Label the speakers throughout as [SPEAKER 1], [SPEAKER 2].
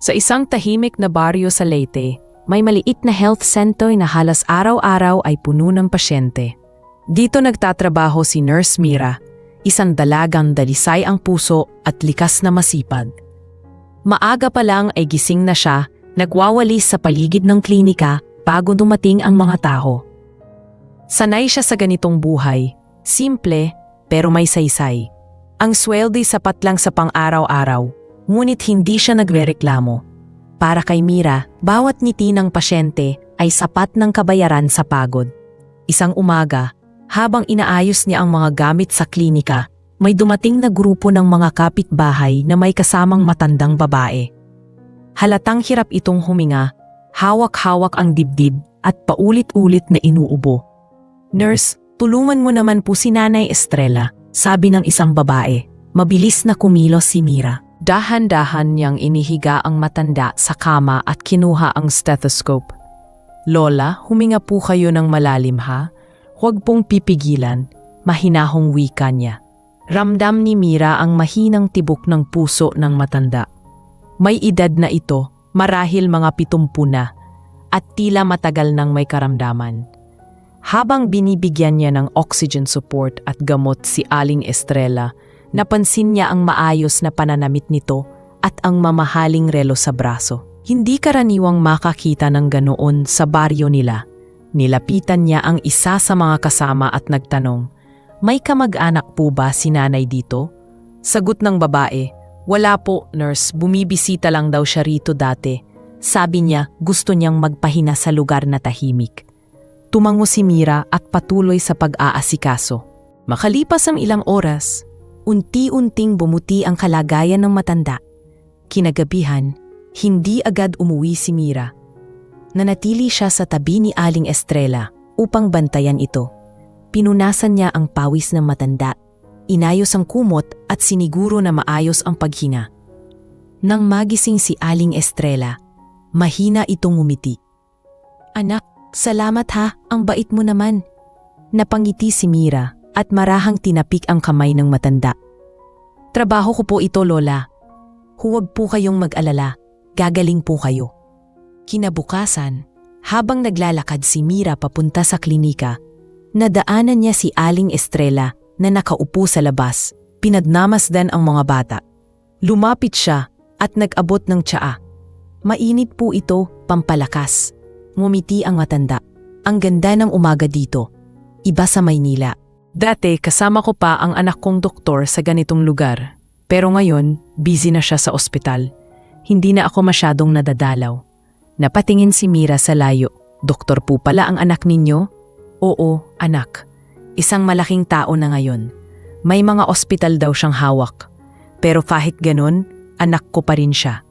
[SPEAKER 1] Sa isang tahimik na baryo sa Leyte, may maliit na health center na halos araw-araw ay puno ng pasyente. Dito nagtatrabaho si Nurse Mira, isang dalagang dalisay ang puso at likas na masipag. Maaga pa lang ay gising na siya, nagwawalis sa paligid ng klinika bago dumating ang mga tao. Sanay siya sa ganitong buhay, simple pero may saysay. Ang sweldo sapat lang sa pang-araw-araw, ngunit hindi siya nagrereklamo. Para kay Mira, bawat ngiti ng pasyente ay sapat ng kabayaran sa pagod. Isang umaga, habang inaayos niya ang mga gamit sa klinika, may dumating na grupo ng mga kapitbahay na may kasamang matandang babae. Halatang hirap itong huminga, hawak-hawak ang dibdib at paulit-ulit na inuubo. "Nurse, tulungan mo naman po si Nanay Estrella," sabi ng isang babae. Mabilis na kumilos si Mira. Dahan-dahan niyang inihiga ang matanda sa kama at kinuha ang stethoscope. "Lola, huminga po kayo ng malalim ha. Huwag pong pipigilan," mahinahong wika niya. Ramdam ni Mira ang mahinang tibok ng puso ng matanda. May edad na ito, marahil mga 70 na, at tila matagal nang may karamdaman. Habang binibigyan niya ng oxygen support at gamot si Aling Estrella, napansin niya ang maayos na pananamit nito at ang mamahaling relo sa braso. Hindi karaniwang makakita ng ganoon sa baryo nila. Nilapitan niya ang isa sa mga kasama at nagtanong, "May kamag-anak po ba si nanay dito?" Sagot ng babae, "Wala po, nurse. Bumibisita lang daw siya rito dati. Sabi niya gusto niyang magpahinga sa lugar na tahimik." Tumango si Mira at patuloy sa pag-aasikaso. Makalipas ang ilang oras, unti-unting bumuti ang kalagayan ng matanda. Kinagabihan, hindi agad umuwi si Mira. Nanatili siya sa tabi ni Aling Estrella upang bantayan ito. Pinunasan niya ang pawis ng matanda, inayos ang kumot at siniguro na maayos ang paghinga. Nang magising si Aling Estrella, mahina itong ngumiti. "Anak, salamat ha, ang bait mo naman." Napangiti si Mira at marahang tinapik ang kamay ng matanda. "Trabaho ko po ito, Lola. Huwag po kayong mag-alala, gagaling po kayo." Kinabukasan, habang naglalakad si Mira papunta sa klinika, nadaanan niya si Aling Estrella na nakaupo sa labas, pinagmamasdan ang mga bata. Lumapit siya at nag-abot ng tsaa. "Mainit po ito, pampalakas." Ngumiti ang matanda. "Ang ganda ng umaga dito. Iba sa Maynila. Dati kasama ko pa ang anak kong doktor sa ganitong lugar. Pero ngayon, busy na siya sa ospital. Hindi na ako masyadong nadadalaw." Napatingin si Mira sa layo. "Doktor po pala ang anak ninyo?" "Oo, anak. Isang malaking tao na ngayon. May mga ospital daw siyang hawak. Pero kahit ganun, anak ko pa rin siya.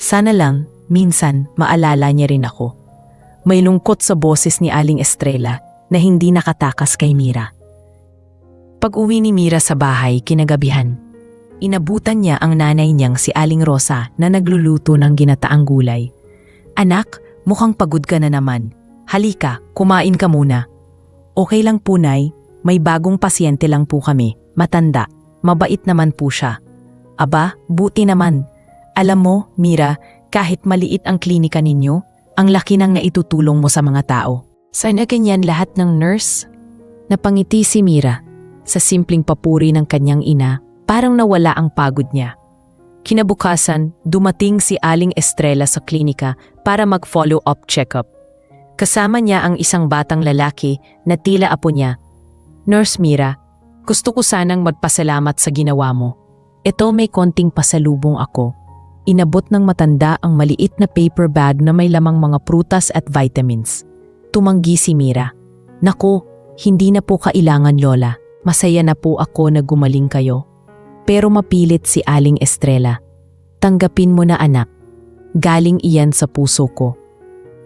[SPEAKER 1] Sana lang, minsan, maalala niya rin ako." May lungkot sa boses ni Aling Estrella na hindi nakatakas kay Mira. Pag-uwi ni Mira sa bahay kinagabihan, inabutan niya ang nanay niyang si Aling Rosa na nagluluto ng ginataang gulay. "Anak, mukhang pagod ka na naman. Halika, kumain ka muna." "Okay lang po, Nay. May bagong pasyente lang po kami. Matanda. Mabait naman po siya." "Aba, buti naman. Alam mo, Mira, kahit maliit ang klinika ninyo, ang laki nang naitutulong mo sa mga tao." "Sana ganyan lahat ng nurse?" Napangiti si Mira. Sa simpleng papuri ng kanyang ina, parang nawala ang pagod niya. Kinabukasan, dumating si Aling Estrella sa klinika para mag-follow-up check-up. Kasama niya ang isang batang lalaki na tila apo niya. "Nurse Mira, gusto ko sanang magpasalamat sa ginawa mo. Ito may konting pasalubong ako." Inabot ng matanda ang maliit na paper bag na may lamang mga prutas at vitamins. Tumanggi si Mira. "Naku, hindi na po kailangan, Lola. Masaya na po ako na gumaling kayo." Pero mapilit si Aling Estrella. "Tanggapin mo na, anak. Galing iyan sa puso ko."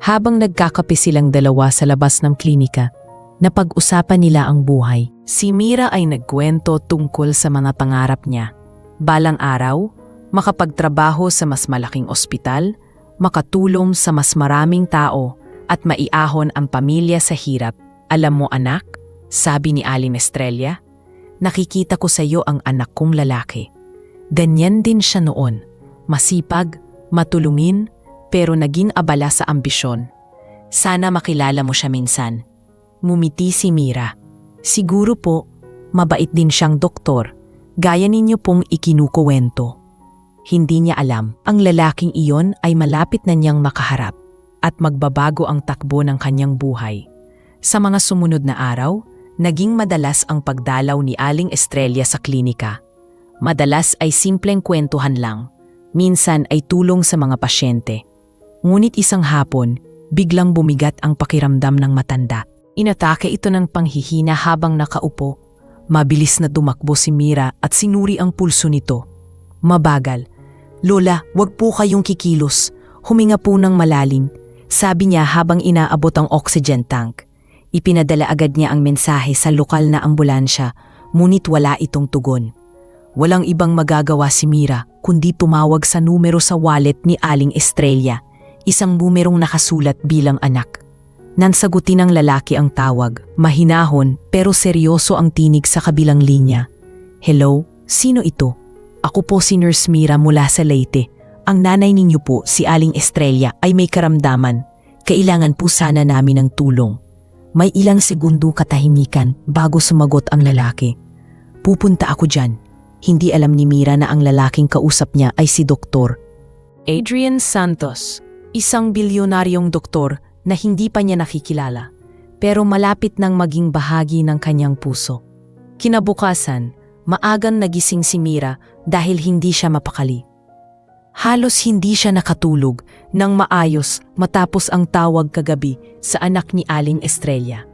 [SPEAKER 1] Habang nagkakape silang dalawa sa labas ng klinika, napag-usapan nila ang buhay. Si Mira ay nagkwento tungkol sa mga pangarap niya. Balang araw, makapagtrabaho sa mas malaking ospital, makatulong sa mas maraming tao, at maiahon ang pamilya sa hirap. "Alam mo, anak," sabi ni Aling Estrella, "nakikita ko sa iyo ang anak kong lalaki. Ganyan din siya noon. Masipag, matulungin, pero naging abala sa ambisyon. Sana makilala mo siya minsan. Ngumiti si Mira. Siguro po, mabait din siyang doktor, gaya ninyo pong ikinukuwento. Hindi niya alam, ang lalaking iyon ay malapit na niyang makaharap at magbabago ang takbo ng kanyang buhay. Sa mga sumunod na araw, naging madalas ang pagdalaw ni Aling Estrella sa klinika. Madalas ay simpleng kwentuhan lang, minsan ay tulong sa mga pasyente. Ngunit isang hapon, biglang bumigat ang pakiramdam ng matanda. Inatake ito ng panghihina habang nakaupo. Mabilis na tumakbo si Mira at sinuri ang pulso nito. Mabagal. Lola, wag po kayong kikilos. Huminga po ng malalim, sabi niya habang inaabot ang oxygen tank. Ipinadala agad niya ang mensahe sa lokal na ambulansya, ngunit wala itong tugon. Walang ibang magagawa si Mira kundi tumawag sa numero sa wallet ni Aling Estrella, isang numerong nakasulat bilang anak. Nansagutin ng lalaki ang tawag, mahinahon pero seryoso ang tinig sa kabilang linya. Hello, sino ito? Ako po si Nurse Mira mula sa Leyte. Ang nanay ninyo po, si Aling Estrella, ay may karamdaman. Kailangan po sana namin ng tulong. May ilang segundo katahimikan bago sumagot ang lalaki. Pupunta ako dyan. Hindi alam ni Mira na ang lalaking kausap niya ay si Dr. Adrian Santos, isang bilyonaryong doktor na hindi pa niya nakikilala, pero malapit nang maging bahagi ng kanyang puso. Kinabukasan, maagang nagising si Mira dahil hindi siya mapakali. Halos hindi siya nakatulog nang maayos matapos ang tawag kagabi sa anak ni Aling Estrella.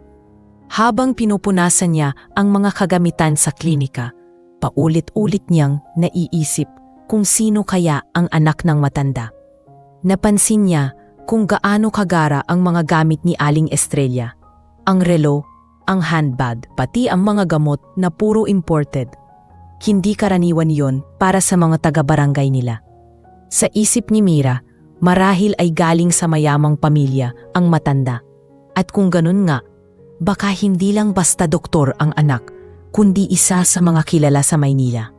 [SPEAKER 1] Habang pinupunasan niya ang mga kagamitan sa klinika, paulit-ulit niyang naiisip kung sino kaya ang anak ng matanda. Napansin niya kung gaano kagara ang mga gamit ni Aling Estrella. Ang relo, ang handbag, pati ang mga gamot na puro imported. Hindi karaniwan yon para sa mga taga-barangay nila. Sa isip ni Mira, marahil ay galing sa mayamang pamilya ang matanda. At kung ganun nga, baka hindi lang basta doktor ang anak, kundi isa sa mga kilala sa Maynila.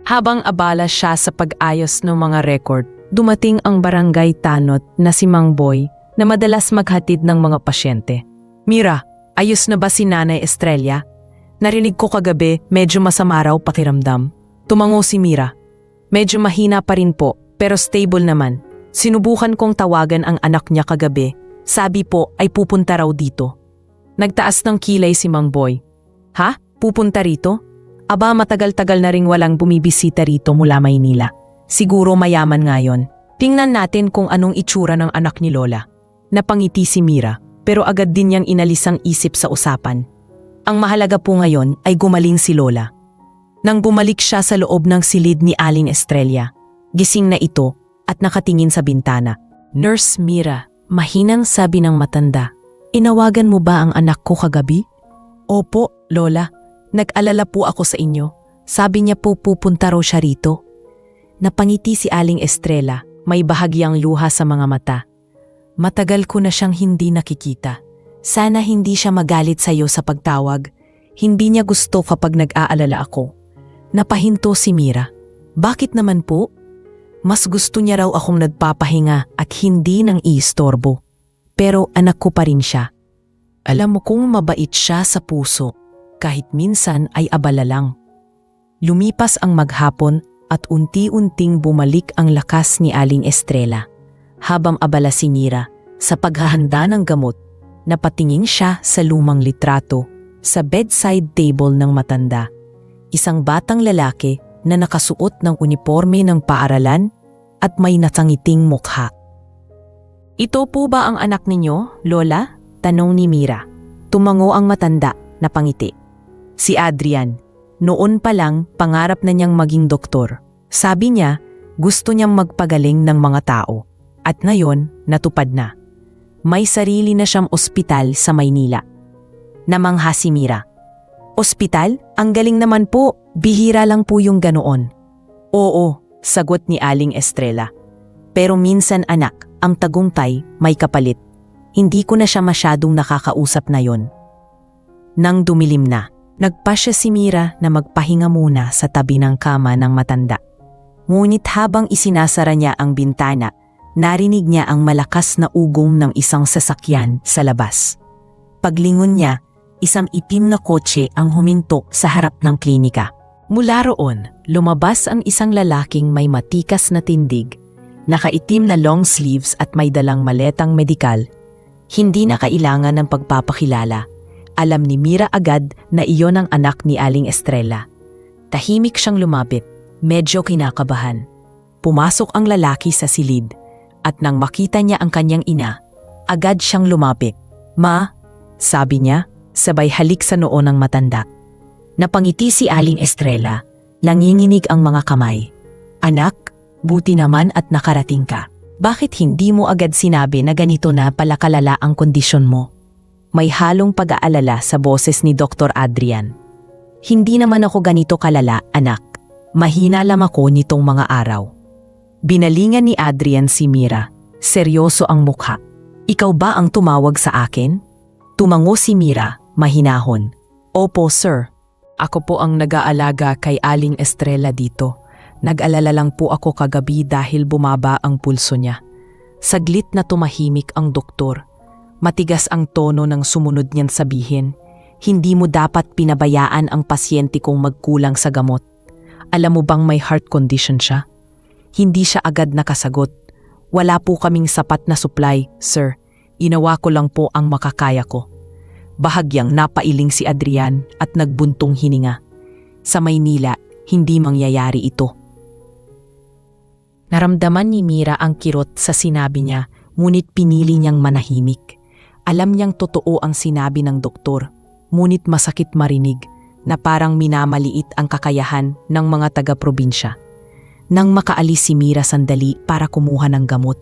[SPEAKER 1] Habang abala siya sa pag-ayos ng mga record, dumating ang barangay tanod na si Mang Boy na madalas maghatid ng mga pasyente. Mira, ayos na ba si Nanay Estrella? Narinig ko kagabi medyo masama raw pakiramdam. Tumango si Mira. Medyo mahina pa rin po, pero stable naman. Sinubukan kong tawagan ang anak niya kagabi. Sabi po ay pupunta raw dito. Nagtaas ng kilay si Mang Boy. Ha? Pupunta rito? Aba, matagal-tagal na ring walang bumibisita rito mula Maynila. Siguro mayaman ngayon. Tingnan natin kung anong itsura ng anak ni Lola. Napangiti si Mira, pero agad din niyang inalis ang isip sa usapan. Ang mahalaga po ngayon ay gumaling si Lola. Nang bumalik siya sa loob ng silid ni Aling Estrella, gising na ito at nakatingin sa bintana. Nurse Mira, mahinang sabi ng matanda. Inawagan mo ba ang anak ko kagabi? Opo, Lola. Nag-alala po ako sa inyo. Sabi niya po pupunta raw siya rito. Napangiti si Aling Estrella, may bahagyang luha sa mga mata. Matagal ko na siyang hindi nakikita. Sana hindi siya magalit sa iyo sa pagtawag. Hindi niya gusto kapag nag-aalala ako. Napahinto si Mira. Bakit naman po? Mas gusto niya raw akong nagpapahinga at hindi nang iistorbo. Pero anak ko pa rin siya. Alam mo kung mabait siya sa puso, kahit minsan ay abala lang. Lumipas ang maghapon at unti-unting bumalik ang lakas ni Aling Estrella. Habang abala si Mira sa paghahanda ng gamot, napatingin siya sa lumang litrato sa bedside table ng matanda. Isang batang lalaki na nakasuot ng uniforme ng paaralan at may natangiting mukha. Ito po ba ang anak ninyo, Lola? Tanong ni Mira. Tumango ang matanda, napangiti. Si Adrian. Noon pa lang, pangarap na niyang maging doktor. Sabi niya, gusto niyang magpagaling ng mga tao. At ngayon, natupad na. May sarili na siyang ospital sa Maynila. Namangha si Mira. Ospital? Ang galing naman po. Bihira lang po yung ganoon. Oo, sagot ni Aling Estrella. Pero minsan anak, ang tagumpay may kapalit. Hindi ko na siya masyadong nakakausap na yon. Nang dumilim na, nagpasya si Mira na magpahinga muna sa tabi ng kama ng matanda. Ngunit habang isinasara niya ang bintana, narinig niya ang malakas na ugong ng isang sasakyan sa labas. Paglingon niya, isang itim na kotse ang huminto sa harap ng klinika. Mula roon, lumabas ang isang lalaking may matikas na tindig, nakaitim na long sleeves at may dalang maletang medikal. Hindi na kailangan ng pagpapakilala. Alam ni Mira agad na iyon ang anak ni Aling Estrella. Tahimik siyang lumapit, medyo kinakabahan. Pumasok ang lalaki sa silid, at nang makita niya ang kanyang ina, agad siyang lumapit. "Ma," sabi niya, sabay halik sa noo ng matanda. Napangiti si Aling Estrella, nanginginig ang mga kamay. "Anak, buti naman at nakarating ka. Bakit hindi mo agad sinabi na ganito na pala kalala ang kondisyon mo?" May halong pag-aalala sa boses ni Dr. Adrian. "Hindi naman ako ganito kalala, anak. Mahina lang ako nitong mga araw." Binalingan ni Adrian si Mira. Seryoso ang mukha. "Ikaw ba ang tumawag sa akin?" Tumango si Mira, mahinahon. "Opo, sir. Ako po ang nag-aalaga kay Aling Estrella dito. Nag-alala lang po ako kagabi dahil bumaba ang pulso niya." Saglit na tumahimik ang doktor. Matigas ang tono ng sumunod niyang sabihin. "Hindi mo dapat pinabayaan ang pasyente kung magkulang sa gamot. Alam mo bang may heart condition siya?" Hindi siya agad nakasagot. "Wala po kaming sapat na supply, sir. Inawa ko lang po ang makakaya ko." Bahagyang napailing si Adrian at nagbuntong hininga. Sa Maynila, hindi mangyayari ito. Naramdaman ni Mira ang kirot sa sinabi niya, ngunit pinili niyang manahimik. Alam niyang totoo ang sinabi ng doktor, ngunit masakit marinig na parang minamaliit ang kakayahan ng mga taga-probinsya. Nang makaalis si Mira sandali para kumuha ng gamot,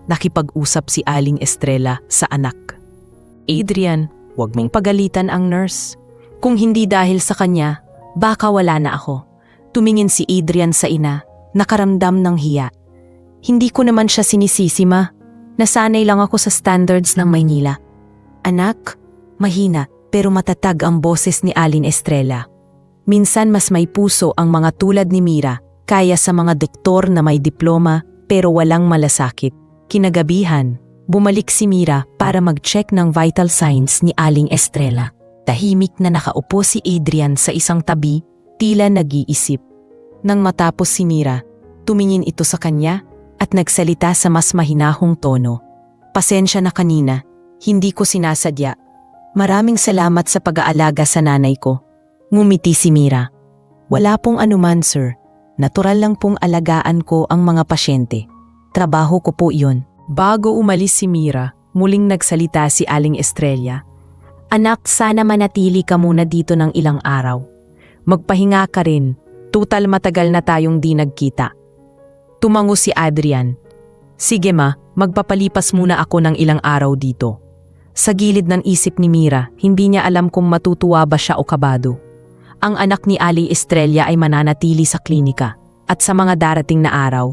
[SPEAKER 1] nakipag-usap si Aling Estrella sa anak. "Adrian, huwag mong pagalitan ang nurse. Kung hindi dahil sa kanya, baka wala na ako." Tumingin si Adrian sa ina, nakaramdam ng hiya. "Hindi ko naman siya sinisisi, ma. Nasanay lang ako sa standards ng Maynila." "Anak," mahina pero matatag ang boses ni Aling Estrella. Minsan mas may puso ang mga tulad ni Mira kaya sa mga doktor na may diploma pero walang malasakit. Kinagabihan, bumalik si Mira para mag-check ng vital signs ni Aling Estrella. Tahimik na nakaupo si Adrian sa isang tabi, tila nag-iisip. Nang matapos si Mira, tumingin ito sa kanya at nagsalita sa mas mahinahong tono. "Pasensya na kanina, hindi ko sinasadya. Maraming salamat sa pag-aalaga sa nanay ko." Ngumiti si Mira. "Wala pong anuman, sir. Natural lang pong alagaan ko ang mga pasyente. Trabaho ko po iyon." Bago umalis si Mira, muling nagsalita si Aling Estrella. "Anak, sana manatili ka muna dito ng ilang araw. Magpahinga ka rin. Tutal matagal na tayong di nagkita." Tumango si Adrian. "Sige ma, magpapalipas muna ako ng ilang araw dito." Sa gilid ng isip ni Mira, hindi niya alam kung matutuwa ba siya o kabado. Ang anak ni Aling Estrella ay mananatili sa klinika at sa mga darating na araw,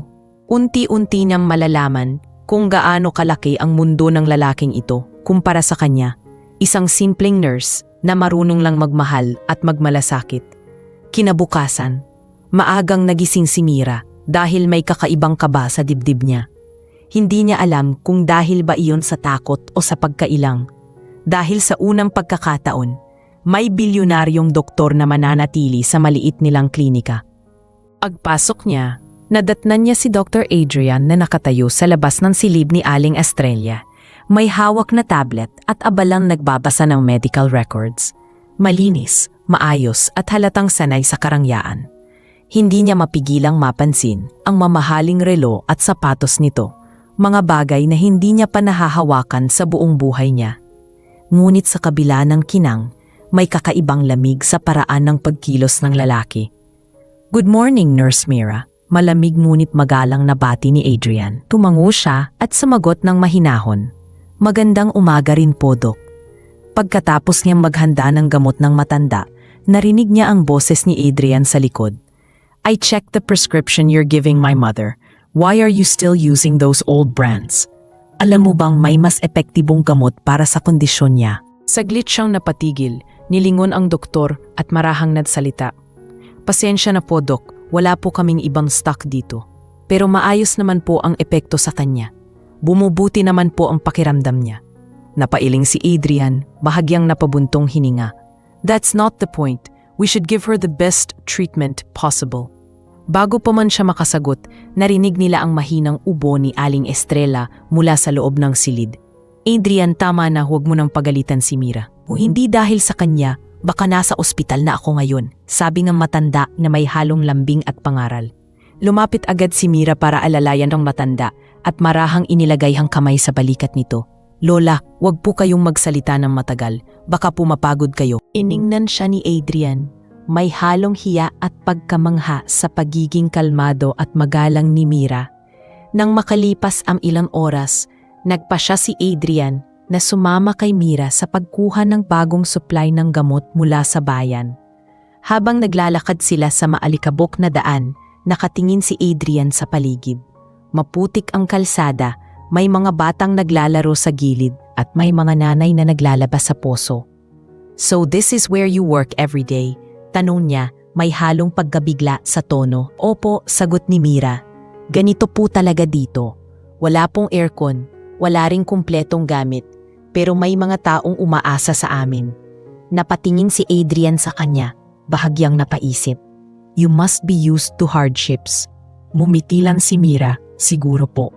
[SPEAKER 1] unti-unti niyang malalaman kung gaano kalaki ang mundo ng lalaking ito kumpara sa kanya, isang simpleng nurse na marunong lang magmahal at magmalasakit. Kinabukasan, maagang nagising si Mira dahil may kakaibang kaba sa dibdib niya. Hindi niya alam kung dahil ba iyon sa takot o sa pagkailang. Dahil sa unang pagkakataon, may bilyonaryong doktor na mananatili sa maliit nilang klinika. Pagpasok niya, nadatnan niya si Dr. Adrian na nakatayo sa labas ng silid ni Aling Estrella. May hawak na tablet at abalang nagbabasa ng medical records. Malinis, maayos at halatang sanay sa karangyaan. Hindi niya mapigilang mapansin ang mamahaling relo at sapatos nito, mga bagay na hindi niya pa nahahawakan sa buong buhay niya. Ngunit sa kabila ng kinang, may kakaibang lamig sa paraan ng pagkilos ng lalaki. "Good morning, Nurse Mira." Malamig ngunit magalang na bati ni Adrian. Tumango siya at sumagot ng mahinahon. "Magandang umaga rin po, Dok." Pagkatapos niyang maghanda ng gamot ng matanda, narinig niya ang boses ni Adrian sa likod. "I checked the prescription you're giving my mother. Why are you still using those old brands? Alam mo bang may mas epektibong gamot para sa kondisyon niya?" Saglit siyang napatigil, nilingon ang doktor at marahang nagsalita. "Pasensya na po, Dok. Wala po kaming ibang stock dito. Pero maayos naman po ang epekto sa kanya. Bumubuti naman po ang pakiramdam niya. Napailing si Adrian, bahagyang napabuntong hininga. That's not the point. We should give her the best treatment possible. Bago pa man siya makasagot, narinig nila ang mahinang ubo ni Aling Estrella mula sa loob ng silid. Adrian, tama na, huwag mo nang pagalitan si Mira. Kung hindi dahil sa kanya, baka nasa ospital na ako ngayon, sabi ng matanda na may halong lambing at pangaral. Lumapit agad si Mira para alalayan ng matanda at marahang inilagay ang kamay sa balikat nito. Lola, wag po kayong magsalita ng matagal, baka pumapagod kayo. Iningnan siya ni Adrian. May halong hiya at pagkamangha sa pagiging kalmado at magalang ni Mira. Nang makalipas ang ilang oras, nagpa siya si Adrian na sumama kay Mira sa pagkuha ng bagong supply ng gamot mula sa bayan. Habang naglalakad sila sa maalikabok na daan, nakatingin si Adrian sa paligid. Maputik ang kalsada, may mga batang naglalaro sa gilid at may mga nanay na naglalabas sa poso. So this is where you work every day? Tanong niya, may halong pagkabigla sa tono. Opo, sagot ni Mira. Ganito po talaga dito. Wala pong aircon, wala ring kumpletong gamit, pero may mga taong umaasa sa amin. Napatingin si Adrian sa kanya, bahagyang napaisip. You must be used to hardships. Mumiti lang si Mira, siguro po.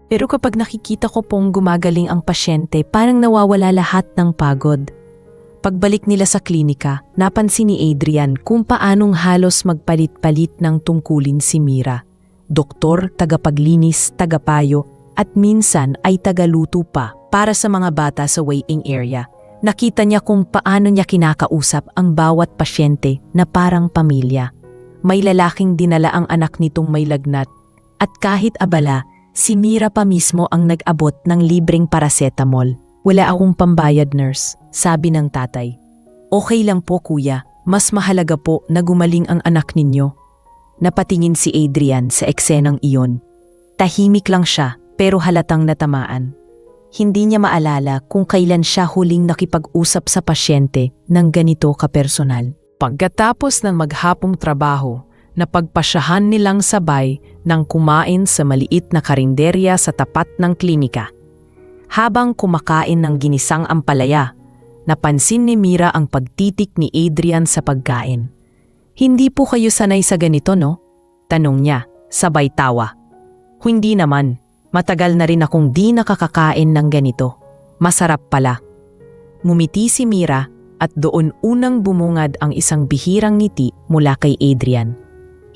[SPEAKER 1] Pero kapag nakikita ko pong gumagaling ang pasyente, parang nawawala lahat ng pagod. Pagbalik nila sa klinika, napansin ni Adrian kung paanong halos magpalit-palit ng tungkulin si Mira. Doktor, tagapaglinis, tagapayo, at minsan ay tagaluto pa para sa mga bata sa waiting area. Nakita niya kung paano niya kinakausap ang bawat pasyente na parang pamilya. May lalaking dinala ang anak nitong may lagnat at kahit abala, si Mira pa mismo ang nag-abot ng libreng paracetamol. Wala akong pambayad, nurse, sabi ng tatay. Okay lang po kuya, mas mahalaga po na gumaling ang anak ninyo. Napatingin si Adrian sa eksenang iyon. Tahimik lang siya pero halatang natamaan. Hindi niya maalala kung kailan siya huling nakipag-usap sa pasyente ng ganito kapersonal. Pagkatapos ng maghapong trabaho, napagpasyahan nilang sabay nang kumain sa maliit na karinderya sa tapat ng klinika. Habang kumakain ng ginisang ampalaya, napansin ni Mira ang pagtitik ni Adrian sa pagkain. Hindi po kayo sanay sa ganito, no? Tanong niya, sabay tawa. Hindi naman, matagal na rin akong di nakakakain ng ganito. Masarap pala. Ngumiti si Mira at doon unang bumungad ang isang bihirang ngiti mula kay Adrian.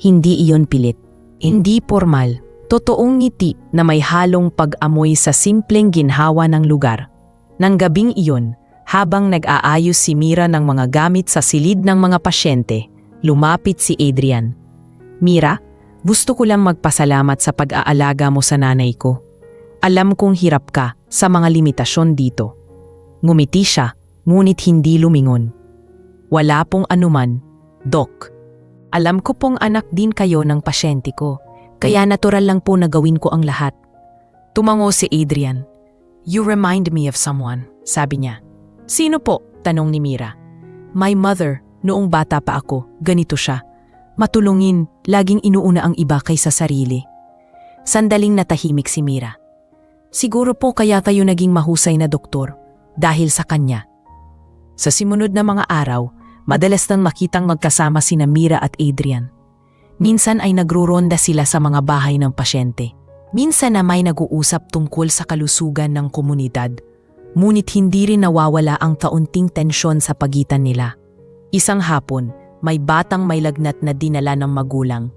[SPEAKER 1] Hindi iyon pilit, hindi formal, totoong ngiti na may halong pag-amoy sa simpleng ginhawa ng lugar. Nang gabing iyon, habang nag-aayos si Mira ng mga gamit sa silid ng mga pasyente, lumapit si Adrian. Mira, gusto ko lang magpasalamat sa pag-aalaga mo sa nanay ko. Alam kong hirap ka sa mga limitasyon dito. Ngumiti siya, ngunit hindi lumingon. Wala pong anuman, Doc. Alam ko pong anak din kayo ng pasyente ko, kaya natural lang po na gawin ko ang lahat. Tumango si Adrian. You remind me of someone, sabi niya. Sino po? Tanong ni Mira. My mother, noong bata pa ako, ganito siya. Matulungin, laging inuuna ang iba kaysa sarili. Sandaling natahimik si Mira. Siguro po kaya tayo naging mahusay na doktor, dahil sa kanya. Sa simunod na mga araw, madalas nang makitang magkasama sina Mira at Adrian. Minsan ay nagruronda sila sa mga bahay ng pasyente. Minsan na may nag-uusap tungkol sa kalusugan ng komunidad. Ngunit hindi rin nawawala ang kaunting tensyon sa pagitan nila. Isang hapon, may batang may lagnat na dinala ng magulang.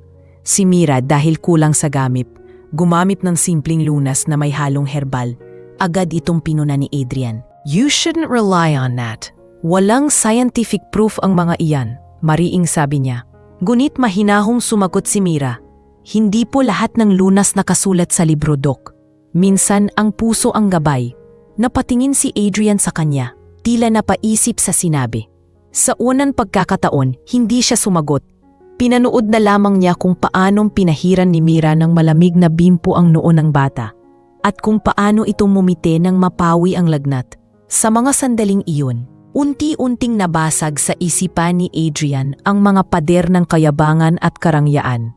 [SPEAKER 1] Si Mira dahil kulang sa gamit, gumamit ng simpleng lunas na may halong herbal. Agad itong pinuna ni Adrian. You shouldn't rely on that. Walang scientific proof ang mga iyan, mariing sabi niya. Ngunit mahinahong sumagot si Mira. Hindi po lahat ng lunas nakasulat sa libro, Doc. Minsan ang puso ang gabay. Napatingin si Adrian sa kanya, tila napaisip sa sinabi. Sa unang pagkakataon, hindi siya sumagot. Pinanood na lamang niya kung paanong pinahiran ni Mira ng malamig na bimpo ang noo ng bata at kung paano ito mumiti nang mapawi ang lagnat. Sa mga sandaling iyon, unti-unting nabasag sa isipan ni Adrian ang mga pader ng kayabangan at karangyaan.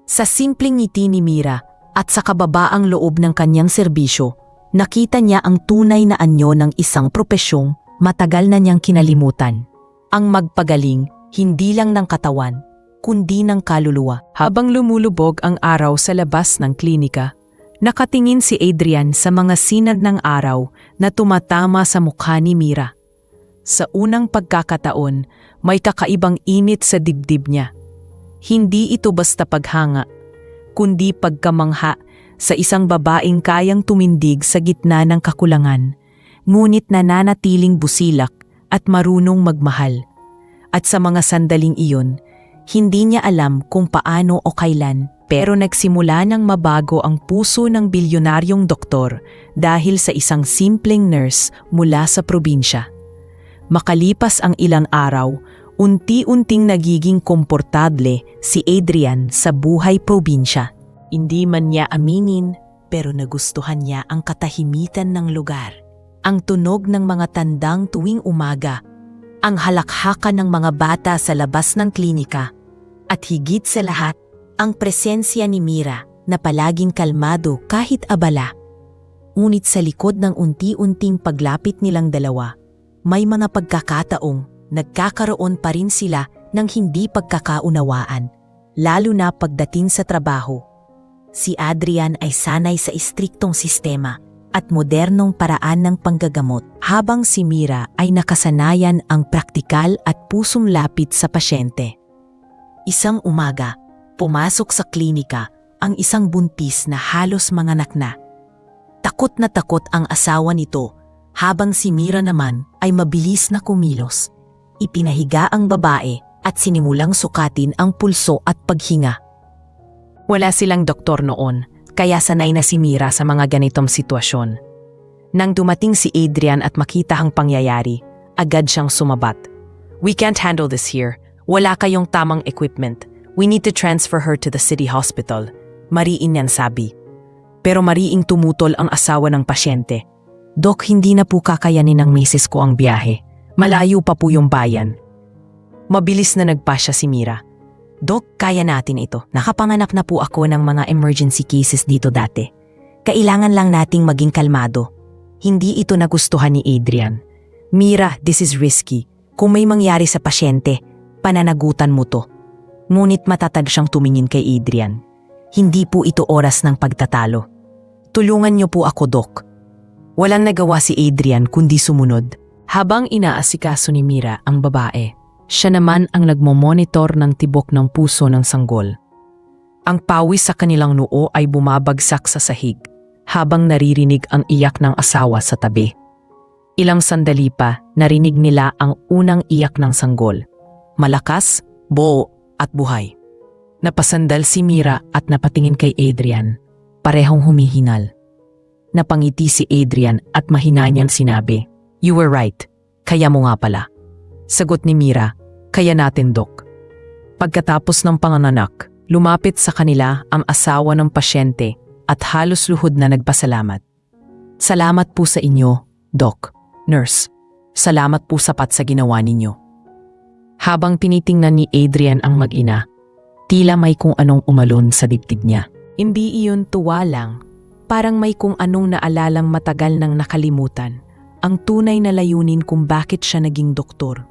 [SPEAKER 1] Sa simpleng ngiti ni Mira, At sa kababaang loob ng kanyang serbisyo, nakita niya ang tunay na anyo ng isang propesyong matagal na niyang kinalimutan. Ang magpagaling, hindi lang ng katawan, kundi ng kaluluwa. Habang lumulubog ang araw sa labas ng klinika, nakatingin si Adrian sa mga sinag ng araw na tumatama sa mukha ni Mira. Sa unang pagkakataon, may kakaibang init sa dibdib niya. Hindi ito basta paghanga, kundi pagkamangha sa isang babaeng kayang tumindig sa gitna ng kakulangan, ngunit nananatiling busilak at marunong magmahal. At sa mga sandaling iyon, hindi niya alam kung paano o kailan, pero nagsimula nang mabago ang puso ng bilyonaryong doktor dahil sa isang simpleng nurse mula sa probinsya. Makalipas ang ilang araw, unti-unting nagiging komportable si Adrian sa buhay probinsya. Hindi man niya aminin, pero nagustuhan niya ang katahimikan ng lugar. Ang tunog ng mga tandang tuwing umaga, ang halakhakan ng mga bata sa labas ng klinika, at higit sa lahat, ang presensya ni Mira na palaging kalmado kahit abala. Ngunit sa likod ng unti-unting paglapit nilang dalawa, may mga pagkakataong nagkakaroon pa rin sila ng hindi pagkakaunawaan, lalo na pagdating sa trabaho. Si Adrian ay sanay sa istriktong sistema at modernong paraan ng panggagamot, habang si Mira ay nakasanayan ang praktikal at pusong lapit sa pasyente. Isang umaga, pumasok sa klinika ang isang buntis na halos manganak na. Takot na takot ang asawa nito, habang si Mira naman ay mabilis na kumilos. Ipinahiga ang babae at sinimulang sukatin ang pulso at paghinga. Wala silang doktor noon, kaya sanay na si Mira sa mga ganitong sitwasyon. Nang dumating si Adrian at makita ang pangyayari, agad siyang sumabat. "We can't handle this here. Wala kayong tamang equipment. We need to transfer her to the city hospital." Mariin yan sabi. Pero mariing tumutol ang asawa ng pasyente. "Dok, hindi na po kakayanin ng misis ko ang biyahe. Malayo pa po yung bayan." Mabilis na nagpasya si Mira. "Dok, kaya natin ito. Nakapanganak na po ako ng mga emergency cases dito dati. Kailangan lang nating maging kalmado." Hindi ito nagustuhan ni Adrian. "Mira, this is risky. Kung may mangyari sa pasyente, pananagutan mo to." Ngunit matatag siyang tumingin kay Adrian. "Hindi po ito oras ng pagtatalo. Tulungan niyo po ako, Dok." Walang nagawa si Adrian kundi sumunod. Habang inaasikaso ni Mira ang babae, siya naman ang nagmomonitor ng tibok ng puso ng sanggol. Ang pawis sa kanilang noo ay bumabagsak sa sahig, habang naririnig ang iyak ng asawa sa tabi. Ilang sandali pa, narinig nila ang unang iyak ng sanggol. Malakas, buo, at buhay. Napasandal si Mira at napatingin kay Adrian. Parehong humihingal. Napangiti si Adrian at mahina niyang sinabi, "You were right. Kaya mo nga pala." Sagot ni Mira, "Kaya natin, Dok." Pagkatapos ng panganganak, lumapit sa kanila ang asawa ng pasyente at halos luhod na nagpasalamat. "Salamat po sa inyo, Doc, Nurse. Salamat po sapat sa ginawa ninyo." Habang tinitingnan ni Adrian ang mag-ina, tila may kung anong umalon sa dibdib niya. Hindi iyon tuwa lang, parang may kung anong naalalang matagal nang nakalimutan, ang tunay na layunin kung bakit siya naging doktor.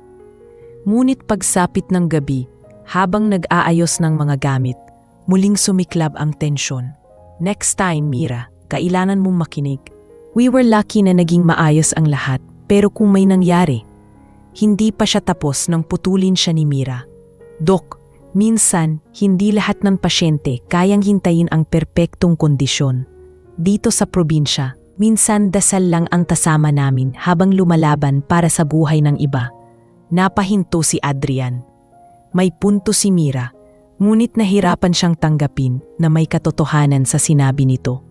[SPEAKER 1] Ngunit pagsapit ng gabi, habang nag-aayos ng mga gamit, muling sumiklab ang tensyon. "Next time, Mira, kailangan mong makinig. We were lucky na naging maayos ang lahat, pero kung may nangyari." Hindi pa siya tapos nang putulin siya ni Mira. "Dok, minsan, hindi lahat ng pasyente kayang hintayin ang perpektong kondisyon. Dito sa probinsya, minsan dasal lang ang kasama namin habang lumalaban para sa buhay ng iba." Napahinto si Adrian. May punto si Mira, ngunit nahirapan siyang tanggapin na may katotohanan sa sinabi nito.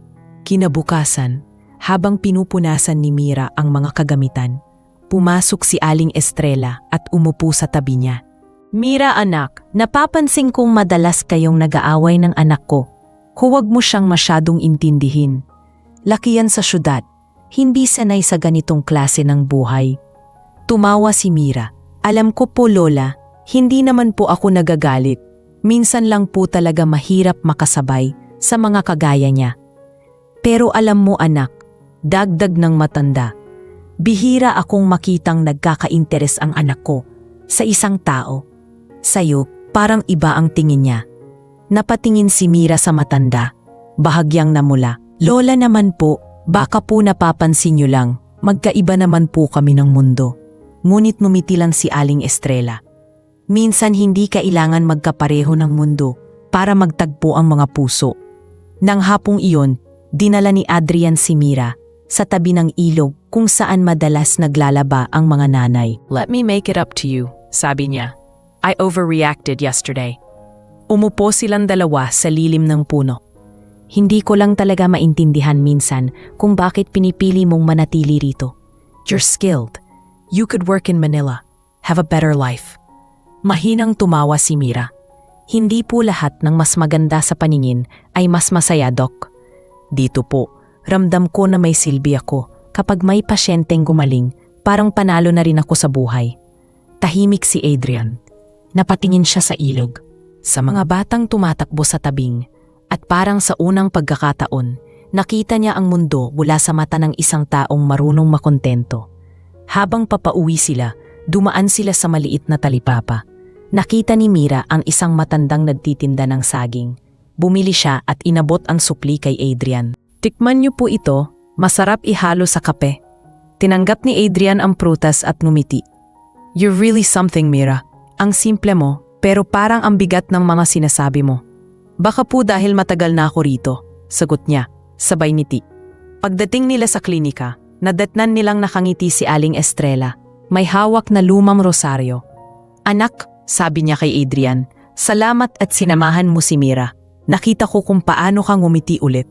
[SPEAKER 1] Kinabukasan, habang pinupunasan ni Mira ang mga kagamitan, pumasok si Aling Estrella at umupo sa tabi niya. "Mira anak, napapansin kong madalas kayong nag-aaway ng anak ko. Huwag mo siyang masyadong intindihin. Laki yan sa syudad, hindi sanay sa ganitong klase ng buhay." Tumawa si Mira. "Alam ko po, Lola, hindi naman po ako nagagalit. Minsan lang po talaga mahirap makasabay sa mga kagaya niya. Pero alam mo anak, dagdag ng matanda, bihira akong makitang nagkaka-interes ang anak ko sa isang tao. Sa'yo, parang iba ang tingin niya. Napatingin si Mira sa matanda, bahagyang namula. Lola naman po, baka po napapansin niyo lang, magkaiba naman po kami ng mundo. Ngunit ngumiti lang si Aling Estrella. Minsan hindi kailangan magkapareho ng mundo para magtagpo ang mga puso. Nang hapong iyon, dinala ni Adrian si Mira sa tabi ng ilog kung saan madalas naglalaba ang mga nanay.
[SPEAKER 2] Let me make it up to you, sabi niya. I overreacted yesterday.
[SPEAKER 1] Umupo silang dalawa sa lilim ng puno. Hindi ko lang talaga maintindihan minsan kung bakit pinipili mong manatili rito.
[SPEAKER 2] You're skilled. You could work in Manila. Have a better life.
[SPEAKER 1] Mahinang tumawa si Mira. Hindi po lahat ng mas maganda sa paningin ay mas masaya, Doc. Dito po, ramdam ko na may silbi ako kapag may pasyenteng gumaling, parang panalo na rin ako sa buhay. Tahimik si Adrian. Napatingin siya sa ilog, sa mga batang tumatakbo sa tabing, at parang sa unang pagkakataon, nakita niya ang mundo mula sa mata ng isang taong marunong makontento. Habang papauwi sila, dumaan sila sa maliit na talipapa. Nakita ni Mira ang isang matandang nagtitinda ng saging. Bumili siya at inabot ang supli kay Adrian. Tikman niyo po ito, masarap ihalo sa kape. Tinanggap ni Adrian ang prutas at ngumiti.
[SPEAKER 2] You're really something, Mira.
[SPEAKER 1] Ang simple mo, pero parang ang bigat ng mga sinasabi mo.
[SPEAKER 2] Baka po dahil matagal na ako rito, sagot niya, sabay ngiti.
[SPEAKER 1] Pagdating nila sa klinika, nadatnan nilang nakangiti si Aling Estrella. May hawak na lumang rosaryo. Anak, sabi niya kay Adrian, salamat at sinamahan mo si Mira. Nakita ko kung paano kang ngumiti ulit.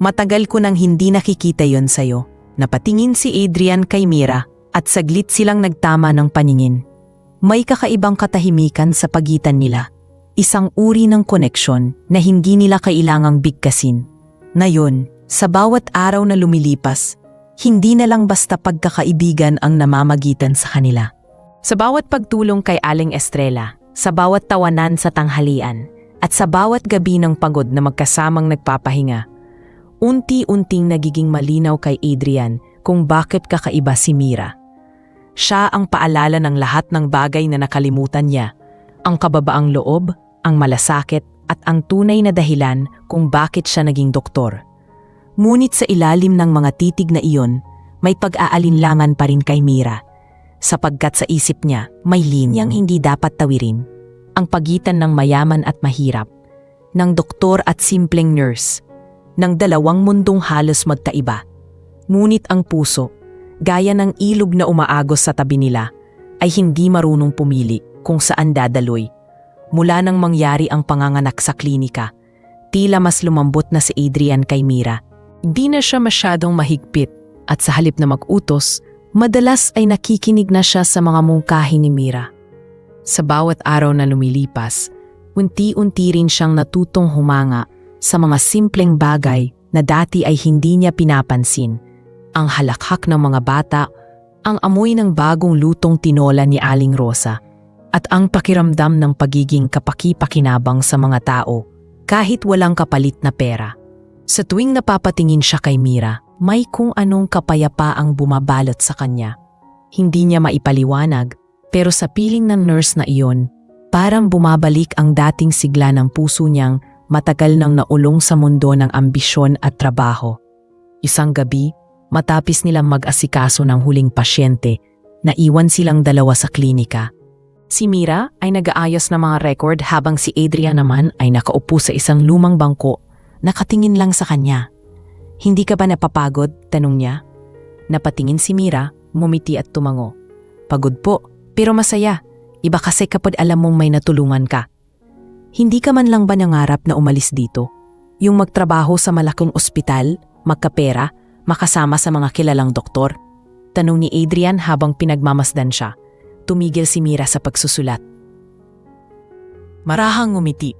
[SPEAKER 1] Matagal ko nang hindi nakikita yon sa'yo. Napatingin si Adrian kay Mira at saglit silang nagtama ng paningin. May kakaibang katahimikan sa pagitan nila. Isang uri ng koneksyon na hindi nila kailangang bigkasin. Ngayon, sa bawat araw na lumilipas, hindi na lang basta pagkakaibigan ang namamagitan sa kanila. Sa bawat pagtulong kay Aling Estrella, sa bawat tawanan sa tanghalian, at sa bawat gabi ng pagod na magkasamang nagpapahinga, unti-unting nagiging malinaw kay Adrian kung bakit kakaiba si Mira. Siya ang paalala ng lahat ng bagay na nakalimutan niya, ang kababaang loob, ang malasakit at ang tunay na dahilan kung bakit siya naging doktor. Ngunit sa ilalim ng mga titig na iyon, may pag-aalinlangan pa rin kay Mira, sapagkat sa isip niya may linyang hindi dapat tawirin, ang pagitan ng mayaman at mahirap, ng doktor at simpleng nurse, ng dalawang mundong halos magkaiba. Ngunit ang puso, gaya ng ilog na umaagos sa tabi nila, ay hindi marunong pumili kung saan dadaloy. Mula nang mangyari ang panganganak sa klinika, tila mas lumambot na si Adrian kay Mira.
[SPEAKER 2] Hindi na siya masyadong mahigpit at sa halip na mag-utos, madalas ay nakikinig na siya sa mga mungkahi ni Mira. Sa bawat araw na lumilipas, unti-unti rin siyang natutong humanga sa mga simpleng bagay na dati ay hindi niya pinapansin. Ang halakhak ng mga bata, ang amoy ng bagong lutong tinola ni Aling Rosa, at ang pakiramdam ng pagiging kapaki-pakinabang sa mga tao kahit walang kapalit na pera. Sa tuwing napapatingin siya kay Mira, may kung anong kapayapaang bumabalot sa kanya. Hindi niya maipaliwanag, pero sa piling ng nurse na iyon, parang bumabalik ang dating sigla ng puso niyang matagal nang naulong sa mundo ng ambisyon at trabaho. Isang gabi, matapos nilang mag-asikaso ng huling pasyente, naiwan silang dalawa sa klinika. Si Mira ay nag-aayos ng mga record habang si Adrian naman ay nakaupo sa isang lumang bangko, nakatingin lang sa kanya. Hindi ka ba napapagod? Tanong niya. Napatingin si Mira, ngumiti at tumango. Pagod po, pero masaya. Iba kasi kapag alam mong may natulungan ka. Hindi ka man lang ba nangarap na umalis dito? Yung magtrabaho sa malaking ospital, magkapera, makasama sa mga kilalang doktor? Tanong ni Adrian habang pinagmamasdan siya. Tumigil si Mira sa pagsusulat. Marahang ngumiti.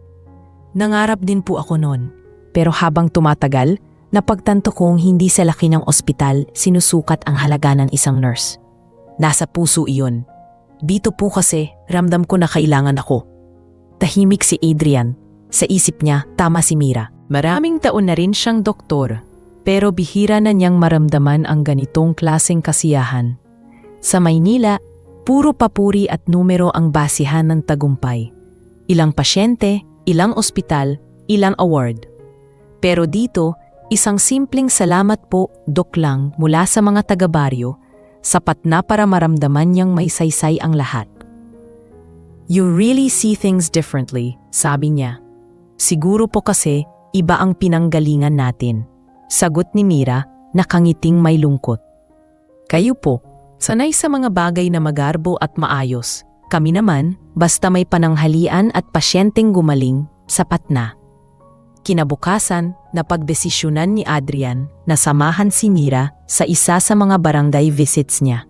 [SPEAKER 2] Nangarap din po ako noon. Pero habang tumatagal, napagtanto kong hindi sa laki ng ospital sinusukat ang halaga ng isang nurse. Nasa puso iyon. Dito po kasi ramdam ko na kailangan ako. Tahimik si Adrian. Sa isip niya, tama si Mira. Maraming taon na rin siyang doktor, pero bihira na niyang maramdaman ang ganitong klaseng kasiyahan. Sa Maynila, puro papuri at numero ang basihan ng tagumpay. Ilang pasyente, ilang ospital, ilang award. Pero dito, isang simpleng salamat po, Dok lang mula sa mga taga-baryo, sapat na para maramdaman niyang may saysay ang lahat. You really see things differently, sabi niya. Siguro po kasi iba ang pinanggalingan natin. Sagot ni Mira, nakangiting may lungkot. Kayo po, sanay sa mga bagay na magarbo at maayos. Kami naman, basta may pananghalian at pasyenteng gumaling, sapat na. Kinabukasan, napagdesisyonan ni Adrian na samahan si Mira sa isa sa mga barangay visits niya.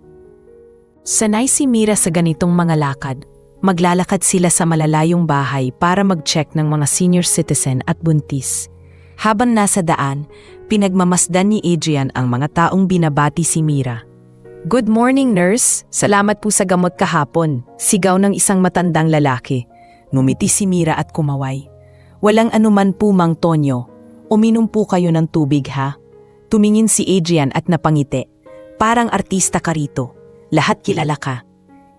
[SPEAKER 2] Sanay si Mira sa ganitong mga lakad. Maglalakad sila sa malalayong bahay para mag-check ng mga senior citizen at buntis. Habang nasa daan, pinagmamasdan ni Adrian ang mga taong binabati si Mira. "Good morning, nurse. Salamat po sa gamot kahapon," sigaw ng isang matandang lalaki. Ngumiti si Mira at kumaway. "Walang anuman po, Mang Tonyo. Uminom po kayo ng tubig, ha?" Tumingin si Adrian at napangiti. "Parang artista ka rito. Lahat kilala ka."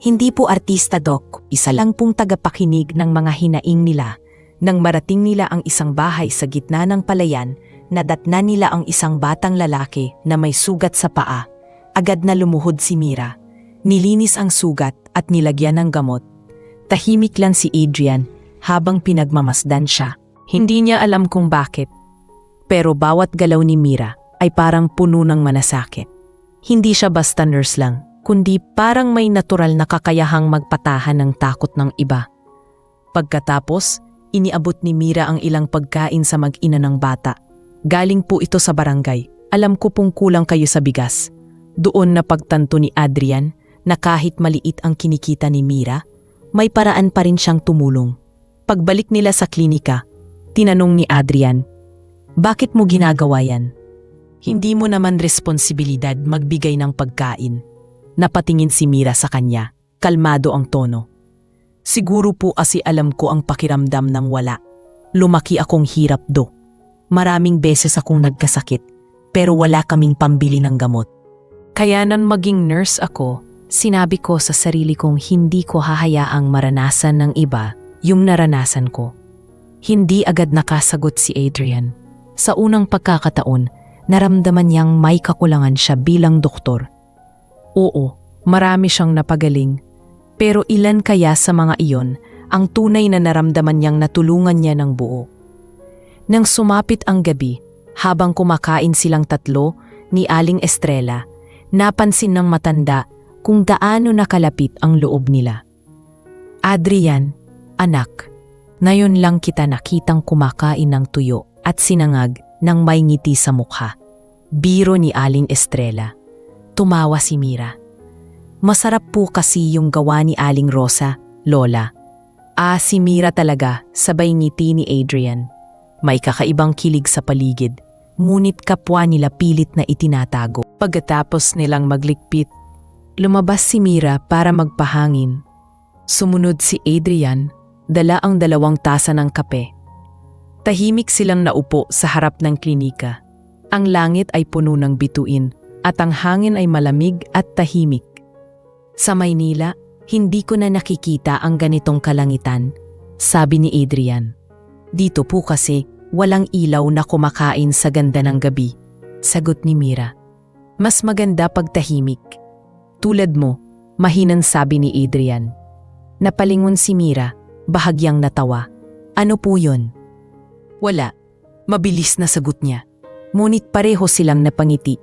[SPEAKER 2] "Hindi po artista, Doc. Isa lang pong tagapakinig ng mga hinaing nila. Nang marating nila ang isang bahay sa gitna ng palayan, nadatnan nila ang isang batang lalaki na may sugat sa paa. Agad na lumuhod si Mira. Nilinis ang sugat at nilagyan ng gamot. Tahimik lang si Adrian habang pinagmamasdan siya. Hindi niya alam kung bakit. Pero bawat galaw ni Mira ay parang puno ng manasakit. Hindi siya basta nurse lang, kundi parang may natural na kakayahang magpatahan ng takot ng iba. Pagkatapos, iniabot ni Mira ang ilang pagkain sa mag-ina ng bata. "Galing po ito sa barangay. Alam ko pong kulang kayo sa bigas." Doon na pagtanto ni Adrian na kahit maliit ang kinikita ni Mira, may paraan pa rin siyang tumulong. Pagbalik nila sa klinika, tinanong ni Adrian, "Bakit mo ginagawa yan? Hindi mo naman responsibilidad magbigay ng pagkain." Napatingin si Mira sa kanya, kalmado ang tono. "Siguro po kasi alam ko ang pakiramdam ng wala. Lumaki akong hirap, Do. Maraming beses akong nagkasakit, pero wala kaming pambili ng gamot. Kaya nang maging nurse ako, sinabi ko sa sarili kong hindi ko hahayaang maranasan ng iba yung naranasan ko." Hindi agad nakasagot si Adrian. Sa unang pagkakataon, naramdaman niyang may kakulangan siya bilang doktor. Oo, marami siyang napagaling. Pero ilan kaya sa mga iyon ang tunay na naramdaman niyang natulungan niya ng buo? Nang sumapit ang gabi, habang kumakain silang tatlo ni Aling Estrella, napansin ng matanda kung gaano nakalapit ang loob nila. "Adrian, anak, ngayon lang kita nakitang kumakain ng tuyo at sinangag ng may ngiti sa mukha." Biro ni Aling Estrella. Tumawa si Mira. "Masarap po kasi yung gawa ni Aling Rosa, Lola." Si Mira talaga, sabay ngiti ni Adrian. May kakaibang kilig sa paligid, ngunit kapwa nila pilit na itinatago. Pagkatapos nilang maglikpit, lumabas si Mira para magpahangin. Sumunod si Adrian, dala ang 2 tasa ng kape. Tahimik silang naupo sa harap ng klinika. Ang langit ay puno ng bituin at ang hangin ay malamig at tahimik. "Sa Maynila, hindi ko na nakikita ang ganitong kalangitan," sabi ni Adrian. "Dito po kasi walang ilaw na kumakain sa ganda ng gabi," sagot ni Mira. "Mas maganda pag tahimik. Tulad mo," mahinang sabi ni Adrian. Napalingon si Mira, bahagyang natawa. "Ano po yun?" "Wala," mabilis na sagot niya. Ngunit pareho silang napangiti.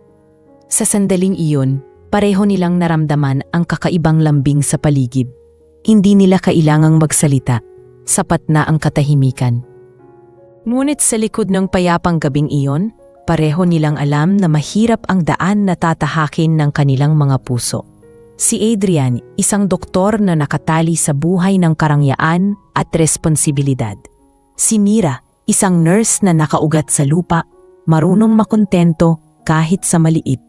[SPEAKER 2] Sa sandaling iyon, pareho nilang naramdaman ang kakaibang lambing sa paligid. Hindi nila kailangang magsalita, sapat na ang katahimikan. Ngunit sa likod ng payapang gabing iyon, pareho nilang alam na mahirap ang daan na tatahakin ng kanilang mga puso. Si Adrian, isang doktor na nakatali sa buhay ng karangyaan at responsibilidad. Si Mira, isang nurse na nakaugat sa lupa, marunong makontento kahit sa maliit.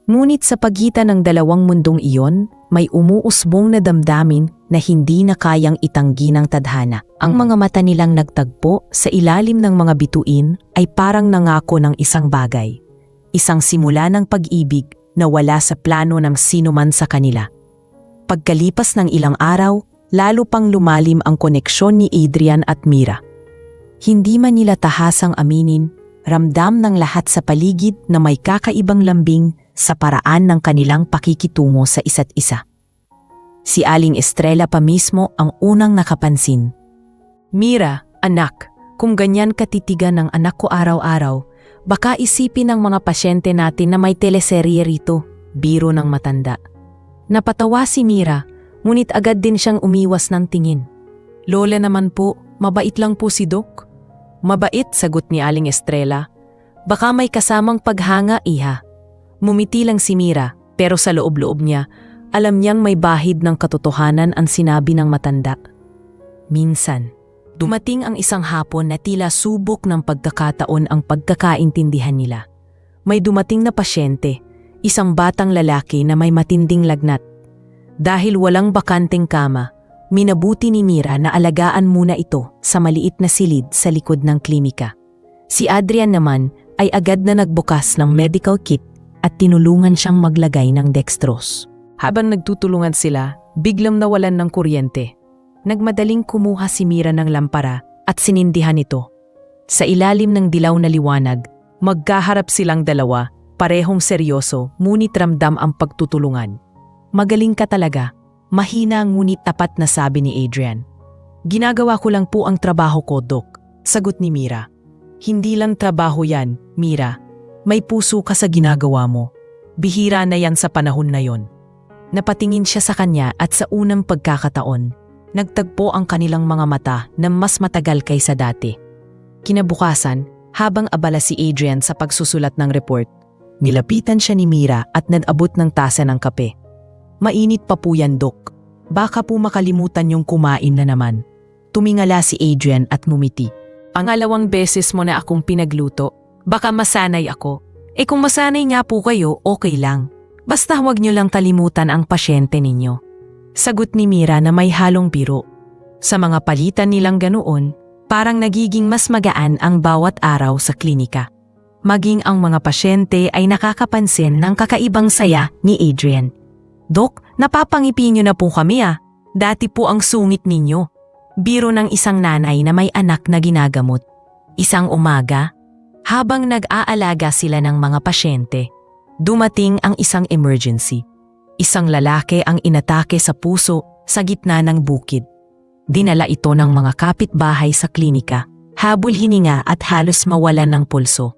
[SPEAKER 2] Ngunit sa pagitan ng 2 mundong iyon,
[SPEAKER 1] may umuusbong na damdamin na hindi na kayang itanggi ng tadhana. Ang mga mata nilang nagtagpo sa ilalim ng mga bituin ay parang nangako ng isang bagay. Isang simula ng pag-ibig na wala sa plano ng sinuman sa kanila. Pagkalipas ng ilang araw, lalo pang lumalim ang koneksyon ni Adrian at Mira. Hindi man nila tahasang aminin, ramdam ng lahat sa paligid na may kakaibang lambing sa paraan ng kanilang pakikitungo sa isa't isa. Si Aling Estrella pa mismo ang unang nakapansin. "Mira, anak, kung ganyan katitigan ng anak ko araw-araw, baka isipin ng mga pasyente natin na may teleserye rito," biro ng matanda. Napatawa si Mira, ngunit agad din siyang umiwas ng tingin. "Lola naman po, mabait lang po si Doc." "Mabait," sagot ni Aling Estrella. "Baka may kasamang paghanga, iha." Mumiti lang si Mira, pero sa loob-loob niya, alam niyang may bahid ng katotohanan ang sinabi ng matanda. Minsan, dumating ang isang hapon na tila subok ng pagkakataon ang pagkakaintindihan nila. May dumating na pasyente, isang batang lalaki na may matinding lagnat. Dahil walang bakanteng kama, minabuti ni Mira na alagaan muna ito sa maliit na silid sa likod ng klinika. Si Adrian naman ay agad na nagbukas ng medical kit at tinulungan siyang maglagay ng dextrose. Habang nagtutulungan sila, biglang nawalan ng kuryente. Nagmadaling kumuha si Mira ng lampara at sinindihan ito. Sa ilalim ng dilaw na liwanag, magkaharap silang dalawa, parehong seryoso, ngunit ramdam ang pagtutulungan. "Magaling ka talaga." Mahina ngunit tapat na sabi ni Adrian. "Ginagawa ko lang po ang trabaho ko, Doc," sagot ni Mira. "Hindi lang trabaho yan, Mira. May puso ka sa ginagawa mo. Bihira na yan sa panahon na yon." Napatingin siya sa kanya at sa unang pagkakataon, nagtagpo ang kanilang mga mata na mas matagal kaysa dati. Kinabukasan, habang abala si Adrian sa pagsusulat ng report, nilapitan siya ni Mira at nag-abot ng tasa ng kape. "Mainit pa po yan, Doc. Baka po makalimutan yung kumain na naman." Tumingala si Adrian at ngumiti. "Pangalawang beses mo na akong pinagluto. Baka masanay ako. Kung masanay nga po kayo, okay lang. Basta huwag niyo lang kalimutan ang pasyente ninyo." Sagot ni Mira na may halong biro. Sa mga palitan nilang ganoon, parang nagiging mas magaan ang bawat araw sa klinika. Maging ang mga pasyente ay nakakapansin ng kakaibang saya ni Adrian. "Dok, napapangiti niyo na po kami ah. Dati po ang sungit ninyo." Biro ng isang nanay na may anak na ginagamot. Isang umaga, habang nag-aalaga sila ng mga pasyente, dumating ang isang emergency. Isang lalaki ang inatake sa puso sa gitna ng bukid. Dinala ito ng mga kapitbahay sa klinika, habol hininga at halos mawalan ng pulso.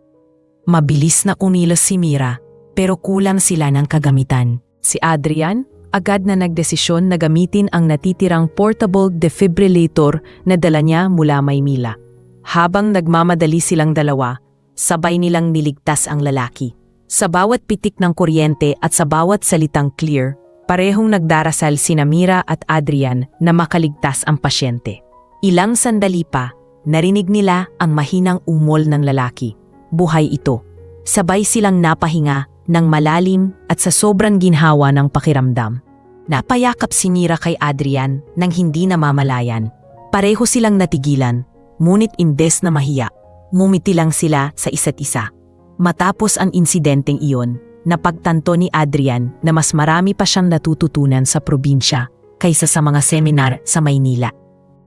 [SPEAKER 1] Mabilis na kumilos si Mira, pero kulang sila ng kagamitan. Si Adrian agad na nagdesisyon na gamitin ang natitirang portable defibrillator na dala niya mula Maynila. Habang nagmamadali silang dalawa, sabay nilang niligtas ang lalaki. Sa bawat pitik ng kuryente at sa bawat salitang clear, parehong nagdarasal sina Mira at Adrian na makaligtas ang pasyente. Ilang sandali pa, narinig nila ang mahinang umol ng lalaki. Buhay ito. Sabay silang napahinga ng malalim at sa sobrang ginhawa ng pakiramdam. Napayakap si Mira kay Adrian nang hindi namamalayan. Pareho silang natigilan, ngunit imbes na mahiya, mumiti lang sila sa isa't isa. Matapos ang insidenteng iyon, napagtanto ni Adrian na mas marami pa siyang natututunan sa probinsya kaysa sa mga seminar sa Maynila.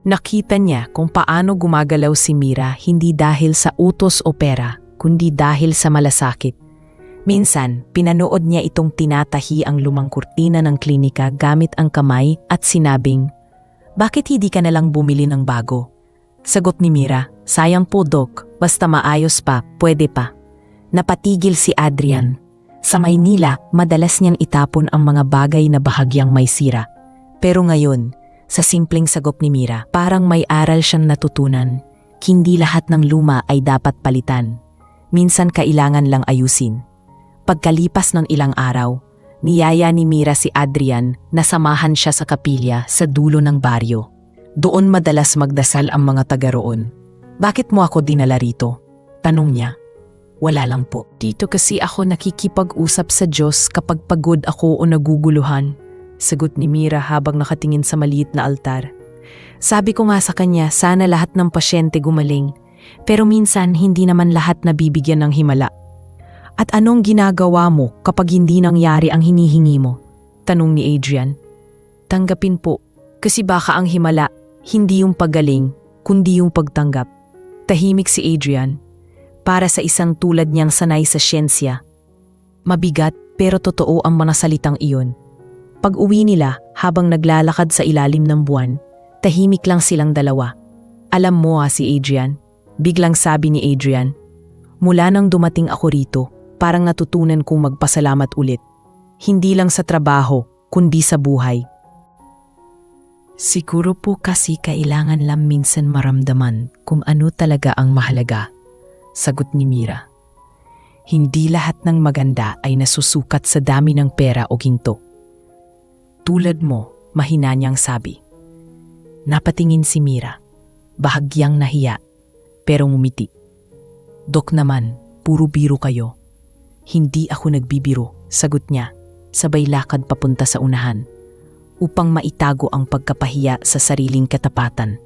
[SPEAKER 1] Nakita niya kung paano gumagalaw si Mira hindi dahil sa utos o pera, kundi dahil sa malasakit. Minsan, pinanood niya itong tinatahi ang lumang kurtina ng klinika gamit ang kamay at sinabing, "Bakit hindi ka nalang bumili ng bago?" Sagot ni Mira, "Sayang po, Doc, basta maayos pa, pwede pa." Napatigil si Adrian. Sa Maynila, madalas niyang itapon ang mga bagay na bahagyang may sira. Pero ngayon, sa simpleng sagot ni Mira, parang may aral siyang natutunan. Hindi lahat ng luma ay dapat palitan. Minsan kailangan lang ayusin. Pagkalipas ng ilang araw, niyaya ni Mira si Adrian na samahan siya sa kapilya sa dulo ng baryo. Doon madalas magdasal ang mga taga roon. "Bakit mo ako dinala rito?" tanong niya. "Wala lang po. Dito kasi ako nakikipag-usap sa Diyos kapag pagod ako o naguguluhan." sagot ni Mira habang nakatingin sa maliit na altar. Sabi ko nga sa kanya, sana lahat ng pasyente gumaling. Pero minsan hindi naman lahat nabibigyan ng himala. At anong ginagawa mo kapag hindi nangyari ang hinihingi mo? Tanong ni Adrian. Tanggapin po, kasi baka ang himala, hindi yung paggaling, kundi yung pagtanggap. Tahimik si Adrian. Para sa isang tulad niyang sanay sa siyensya. Mabigat pero totoo ang mga salitang iyon. Pag uwi nila habang naglalakad sa ilalim ng buwan, tahimik lang silang dalawa. Alam mo si Adrian, biglang sabi ni Adrian, mula nang dumating ako rito, parang natutunan kong magpasalamat ulit. Hindi lang sa trabaho, kundi sa buhay. Siguro po kasi kailangan lang minsan maramdaman kung ano talaga ang mahalaga, sagot ni Mira. Hindi lahat ng maganda ay nasusukat sa dami ng pera o ginto. Tulad mo, mahina niyang sabi. Napatingin si Mira, bahagyang nahiya, pero ngumiti. Dok naman, puro biro kayo. Hindi ako nagbibiro, sagot niya, sabay lakad papunta sa unahan, upang maitago ang pagkapahiya sa sariling katapatan.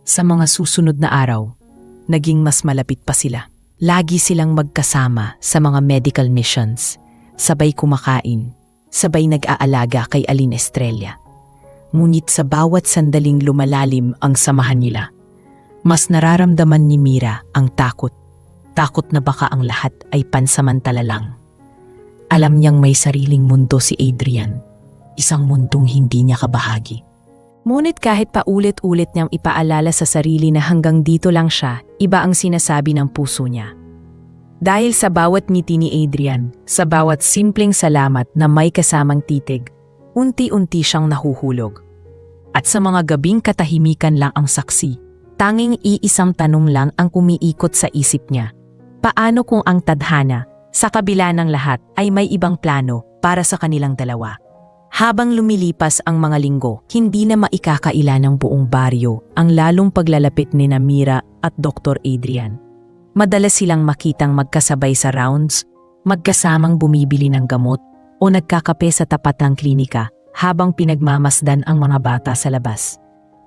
[SPEAKER 1] Sa mga susunod na araw, naging mas malapit pa sila. Lagi silang magkasama sa mga medical missions, sabay kumakain, sabay nag-aalaga kay Aline Estrella. Ngunit sa bawat sandaling lumalalim ang samahan nila, mas nararamdaman ni Mira ang takot. Takot na baka ang lahat ay pansamantala lang. Alam niyang may sariling mundo si Adrian, isang mundong hindi niya kabahagi. Ngunit kahit paulit-ulit niyang ipaalala sa sarili na hanggang dito lang siya, iba ang sinasabi ng puso niya. Dahil sa bawat ngiti ni Adrian, sa bawat simpleng salamat na may kasamang titig, unti-unti siyang nahuhulog. At sa mga gabing katahimikan lang ang saksi, tanging iisang tanong lang ang umiikot sa isip niya. Paano kung ang tadhana, sa kabila ng lahat, ay may ibang plano para sa kanilang dalawa? Habang lumilipas ang mga linggo, hindi na maikakaila ng buong baryo ang lalong paglalapit ni Mira at Dr. Adrian. Madalas silang makitang magkasabay sa rounds, magkasamang bumibili ng gamot o nagkakape sa tapat ng klinika habang pinagmamasdan ang mga bata sa labas.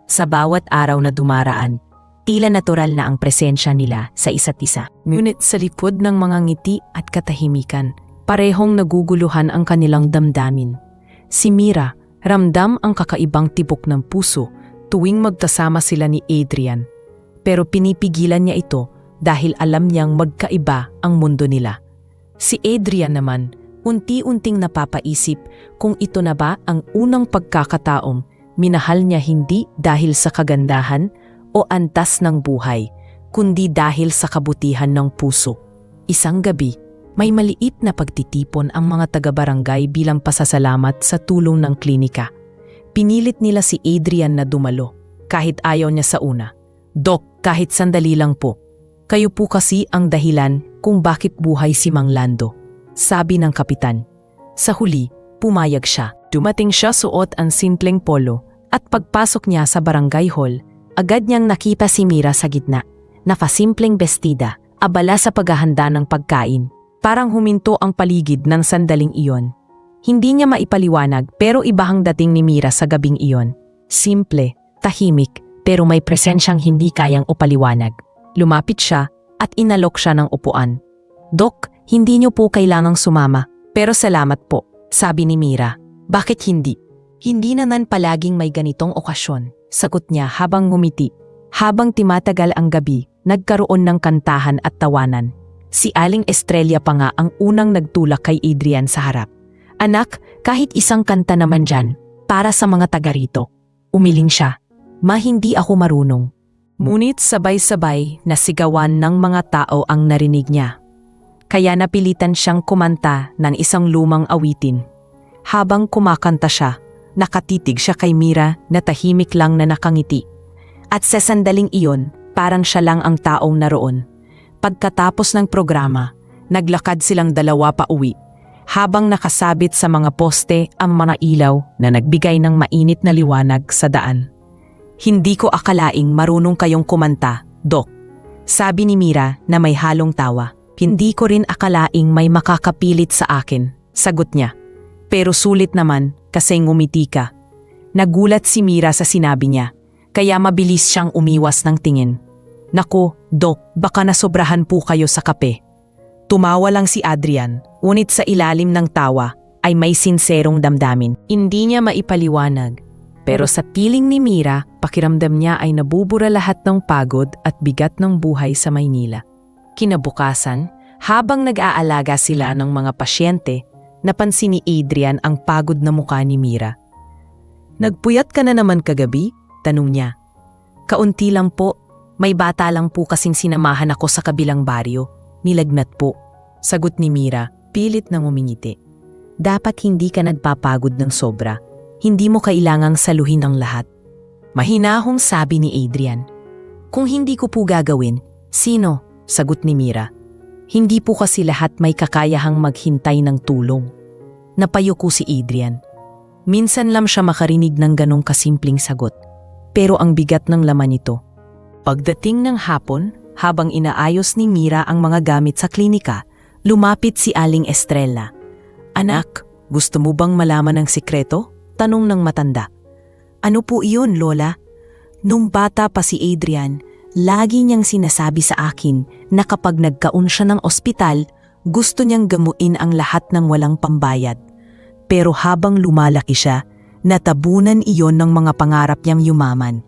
[SPEAKER 1] Sa bawat araw na dumaraan, tila natural na ang presensya nila sa isa't isa. Ngunit sa likod ng mga ngiti at katahimikan, parehong naguguluhan ang kanilang damdamin. Si Mira, ramdam ang kakaibang tibok ng puso tuwing magkasama sila ni Adrian. Pero pinipigilan niya ito dahil alam niyang magkaiba ang mundo nila. Si Adrian naman, unti-unting napapaisip kung ito na ba ang unang pagkakataong minahal niya hindi dahil sa kagandahan o antas ng buhay, kundi dahil sa kabutihan ng puso. Isang gabi, may maliit na pagtitipon ang mga taga-barangay bilang pasasalamat sa tulong ng klinika. Pinilit nila si Adrian na dumalo, kahit ayaw niya sa una. Dok, kahit sandali lang po. Kayo po kasi ang dahilan kung bakit buhay si Mang Lando, sabi ng kapitan. Sa huli, pumayag siya. Dumating siya suot ang simpleng polo at pagpasok niya sa barangay hall, agad niyang nakita si Mira sa gitna, nakasimpleng bestida, abala sa paghahanda ng pagkain. Parang huminto ang paligid ng sandaling iyon. Hindi niya maipaliwanag pero ibahang dating ni Mira sa gabing iyon. Simple, tahimik, pero may presensyang hindi kayang upaliwanag. Lumapit siya at inalok siya ng upuan. Dok, hindi niyo po kailangang sumama, pero salamat po, sabi ni Mira. Bakit hindi? Hindi naman palaging may ganitong okasyon, sagot niya habang ngumiti. Habang timatagal ang gabi, nagkaroon ng kantahan at tawanan. Si Aling Estrella pa nga ang unang nagtulak kay Adrian sa harap. Anak, kahit isang kanta naman dyan, para sa mga taga rito. Umiling siya. Hindi ako marunong. Ngunit sabay-sabay na sigawan ng mga tao ang narinig niya. Kaya napilitan siyang kumanta ng isang lumang awitin. Habang kumakanta siya, nakatitig siya kay Mira na tahimik lang na nakangiti. At sa sandaling iyon, parang siya lang ang taong naroon. Pagkatapos ng programa, naglakad silang dalawa pa uwi, habang nakasabit sa mga poste ang mga ilaw na nagbigay ng mainit na liwanag sa daan. Hindi ko akalaing marunong kayong kumanta, Dok, sabi ni Mira na may halong tawa. Hindi ko rin akalaing may makakapilit sa akin, sagot niya. Pero sulit naman, kasi ngumiti ka. Nagulat si Mira sa sinabi niya, kaya mabilis siyang umiwas ng tingin. Naku, Dok, baka nasobrahan po kayo sa kape. Tumawa lang si Adrian, ngunit sa ilalim ng tawa ay may sinserong damdamin. Hindi niya maipaliwanag. Pero sa piling ni Mira, pakiramdam niya ay nabubura lahat ng pagod at bigat ng buhay sa Maynila. Kinabukasan, habang nag-aalaga sila ng mga pasyente, napansin ni Adrian ang pagod na mukha ni Mira. Nagpuyat ka na naman kagabi? Tanong niya. Kaunti lang po, may bata lang po kasing sinamahan ako sa kabilang baryo. Nilagnat po. Sagot ni Mira, pilit nang umingiti. Dapat hindi ka nagpapagod ng sobra. Hindi mo kailangang saluhin ang lahat. Mahinahong sabi ni Adrian. Kung hindi ko po gagawin, sino? Sagot ni Mira. Hindi po kasi lahat may kakayahang maghintay ng tulong. Napayuko si Adrian. Minsan lang siya makarinig ng ganong kasimpleng sagot. Pero ang bigat ng laman nito. Pagdating ng hapon, habang inaayos ni Mira ang mga gamit sa klinika, lumapit si Aling Estrella. Anak, gusto mo bang malaman ang sikreto? Tanong ng matanda. Ano po iyon, Lola? Nung bata pa si Adrian, lagi niyang sinasabi sa akin na kapag nagkaon siya ng ospital, gusto niyang gamuin ang lahat ng walang pambayad. Pero habang lumalaki siya, natabunan iyon ng mga pangarap niyang yumaman.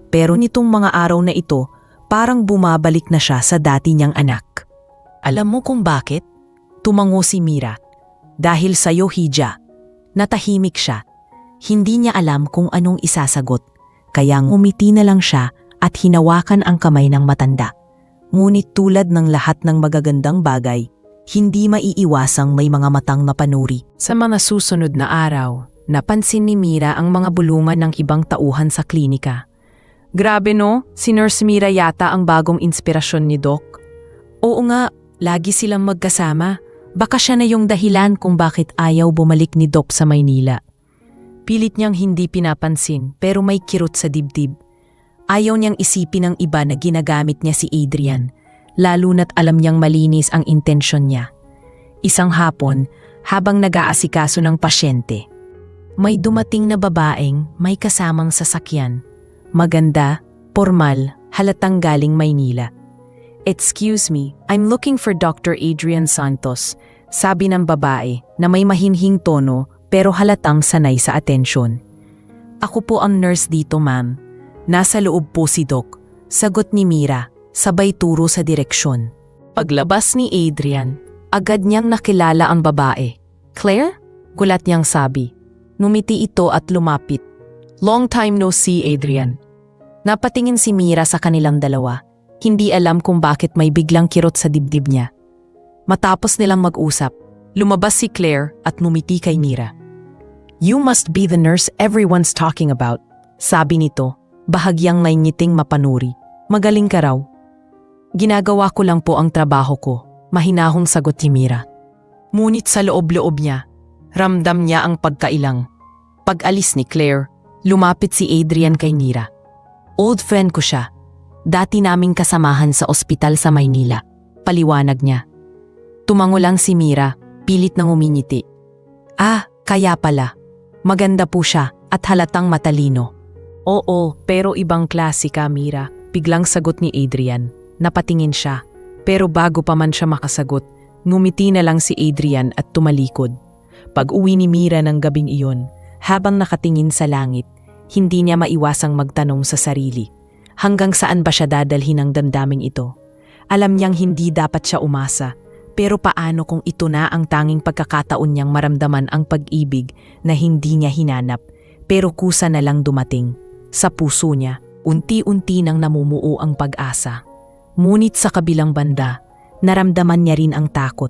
[SPEAKER 1] Pero nitong mga araw na ito, parang bumabalik na siya sa dati niyang anak. Alam mo kung bakit? Tumango si Mira. Dahil sa'yo, Hija. Natahimik siya. Hindi niya alam kung anong isasagot, kaya ngumiti na lang siya at hinawakan ang kamay ng matanda. Ngunit tulad ng lahat ng magagandang bagay, hindi maiiwasang may mga matang mapanuri. Sa mga susunod na araw, napansin ni Mira ang mga bulungan ng ibang tauhan sa klinika. Grabe no, si Nurse Mira yata ang bagong inspirasyon ni Doc. Oo nga, lagi silang magkasama. Baka siya na yung dahilan kung bakit ayaw bumalik ni Doc sa Maynila. Pilit niyang hindi pinapansin pero may kirot sa dibdib. Ayaw niyang isipin ng iba na ginagamit niya si Adrian, lalo na't alam niyang malinis ang intensyon niya. Isang hapon, habang nag-aasikaso ng pasyente, may dumating na babaeng may kasamang sasakyan. Maganda, pormal, halatang galing Maynila. Excuse me, I'm looking for Dr. Adrian Santos, sabi ng babae na may mahinhing tono pero halatang sanay sa atensyon. Ako po ang nurse dito, ma'am. Nasa loob po si Doc, sagot ni Mira, sabay turo sa direksyon. Paglabas ni Adrian, agad niyang nakilala ang babae. Claire? Gulat niyang sabi. Numiti ito at lumapit. Long time no see, Adrian. Napatingin si Mira sa kanilang dalawa. Hindi alam kung bakit may biglang kirot sa dibdib niya. Matapos nilang mag-usap, lumabas si Claire at numiti kay Mira. You must be the nurse everyone's talking about, sabi nito, bahagyang naingiting mapanuri. Magaling ka raw. Ginagawa ko lang po ang trabaho ko, mahinahong sagot ni Mira. Ngunit sa loob-loob niya, ramdam niya ang pagkailang. Pag-alis ni Claire, lumapit si Adrian kay Mira. Old friend ko siya. Dati naming kasamahan sa ospital sa Maynila. Paliwanag niya. Tumango lang si Mira, pilit nang umingiti. Ah, kaya pala. Maganda po siya at halatang matalino. Oo, pero ibang klase ka, Mira. Biglang sagot ni Adrian. Napatingin siya. Pero bago pa man siya makasagot, ngumiti na lang si Adrian at tumalikod. Pag-uwi ni Mira ng gabing iyon, habang nakatingin sa langit, hindi niya maiwasang magtanong sa sarili. Hanggang saan ba siya dadalhin ng damdaming ito? Alam niyang hindi dapat siya umasa, pero paano kung ito na ang tanging pagkakataon niyang maramdaman ang pag-ibig na hindi niya hinanap, pero kusa na lang dumating. Sa puso niya, unti-unti nang namumuo ang pag-asa. Ngunit sa kabilang banda, naramdaman niya rin ang takot.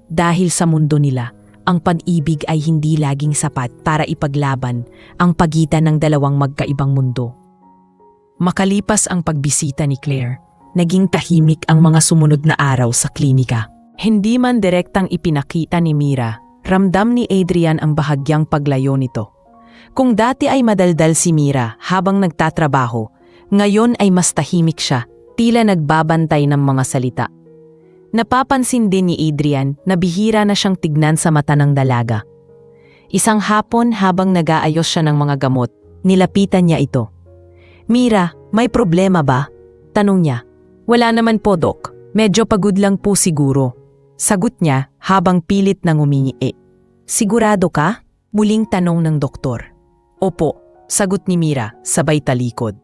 [SPEAKER 1] Dahil sa mundo nila, ang pag-ibig ay hindi laging sapat para ipaglaban ang pagitan ng dalawang magkaibang mundo. Makalipas ang pagbisita ni Claire, naging tahimik ang mga sumunod na araw sa klinika. Hindi man direktang ipinakita ni Mira, ramdam ni Adrian ang bahagyang paglayo nito. Kung dati ay madaldal si Mira habang nagtatrabaho, ngayon ay mas tahimik siya, tila nagbabantay ng mga salita. Napapansin din ni Adrian na bihira na siyang tignan sa mata ng dalaga. Isang hapon habang nag-aayos siya ng mga gamot, nilapitan niya ito. "Mira, may problema ba?" tanong niya. "Wala naman po, Dok. Medyo pagod lang po siguro." Sagot niya habang pilit nang umingi. "Sigurado ka?" muling tanong ng doktor. "Opo," sagot ni Mira sabay talikod.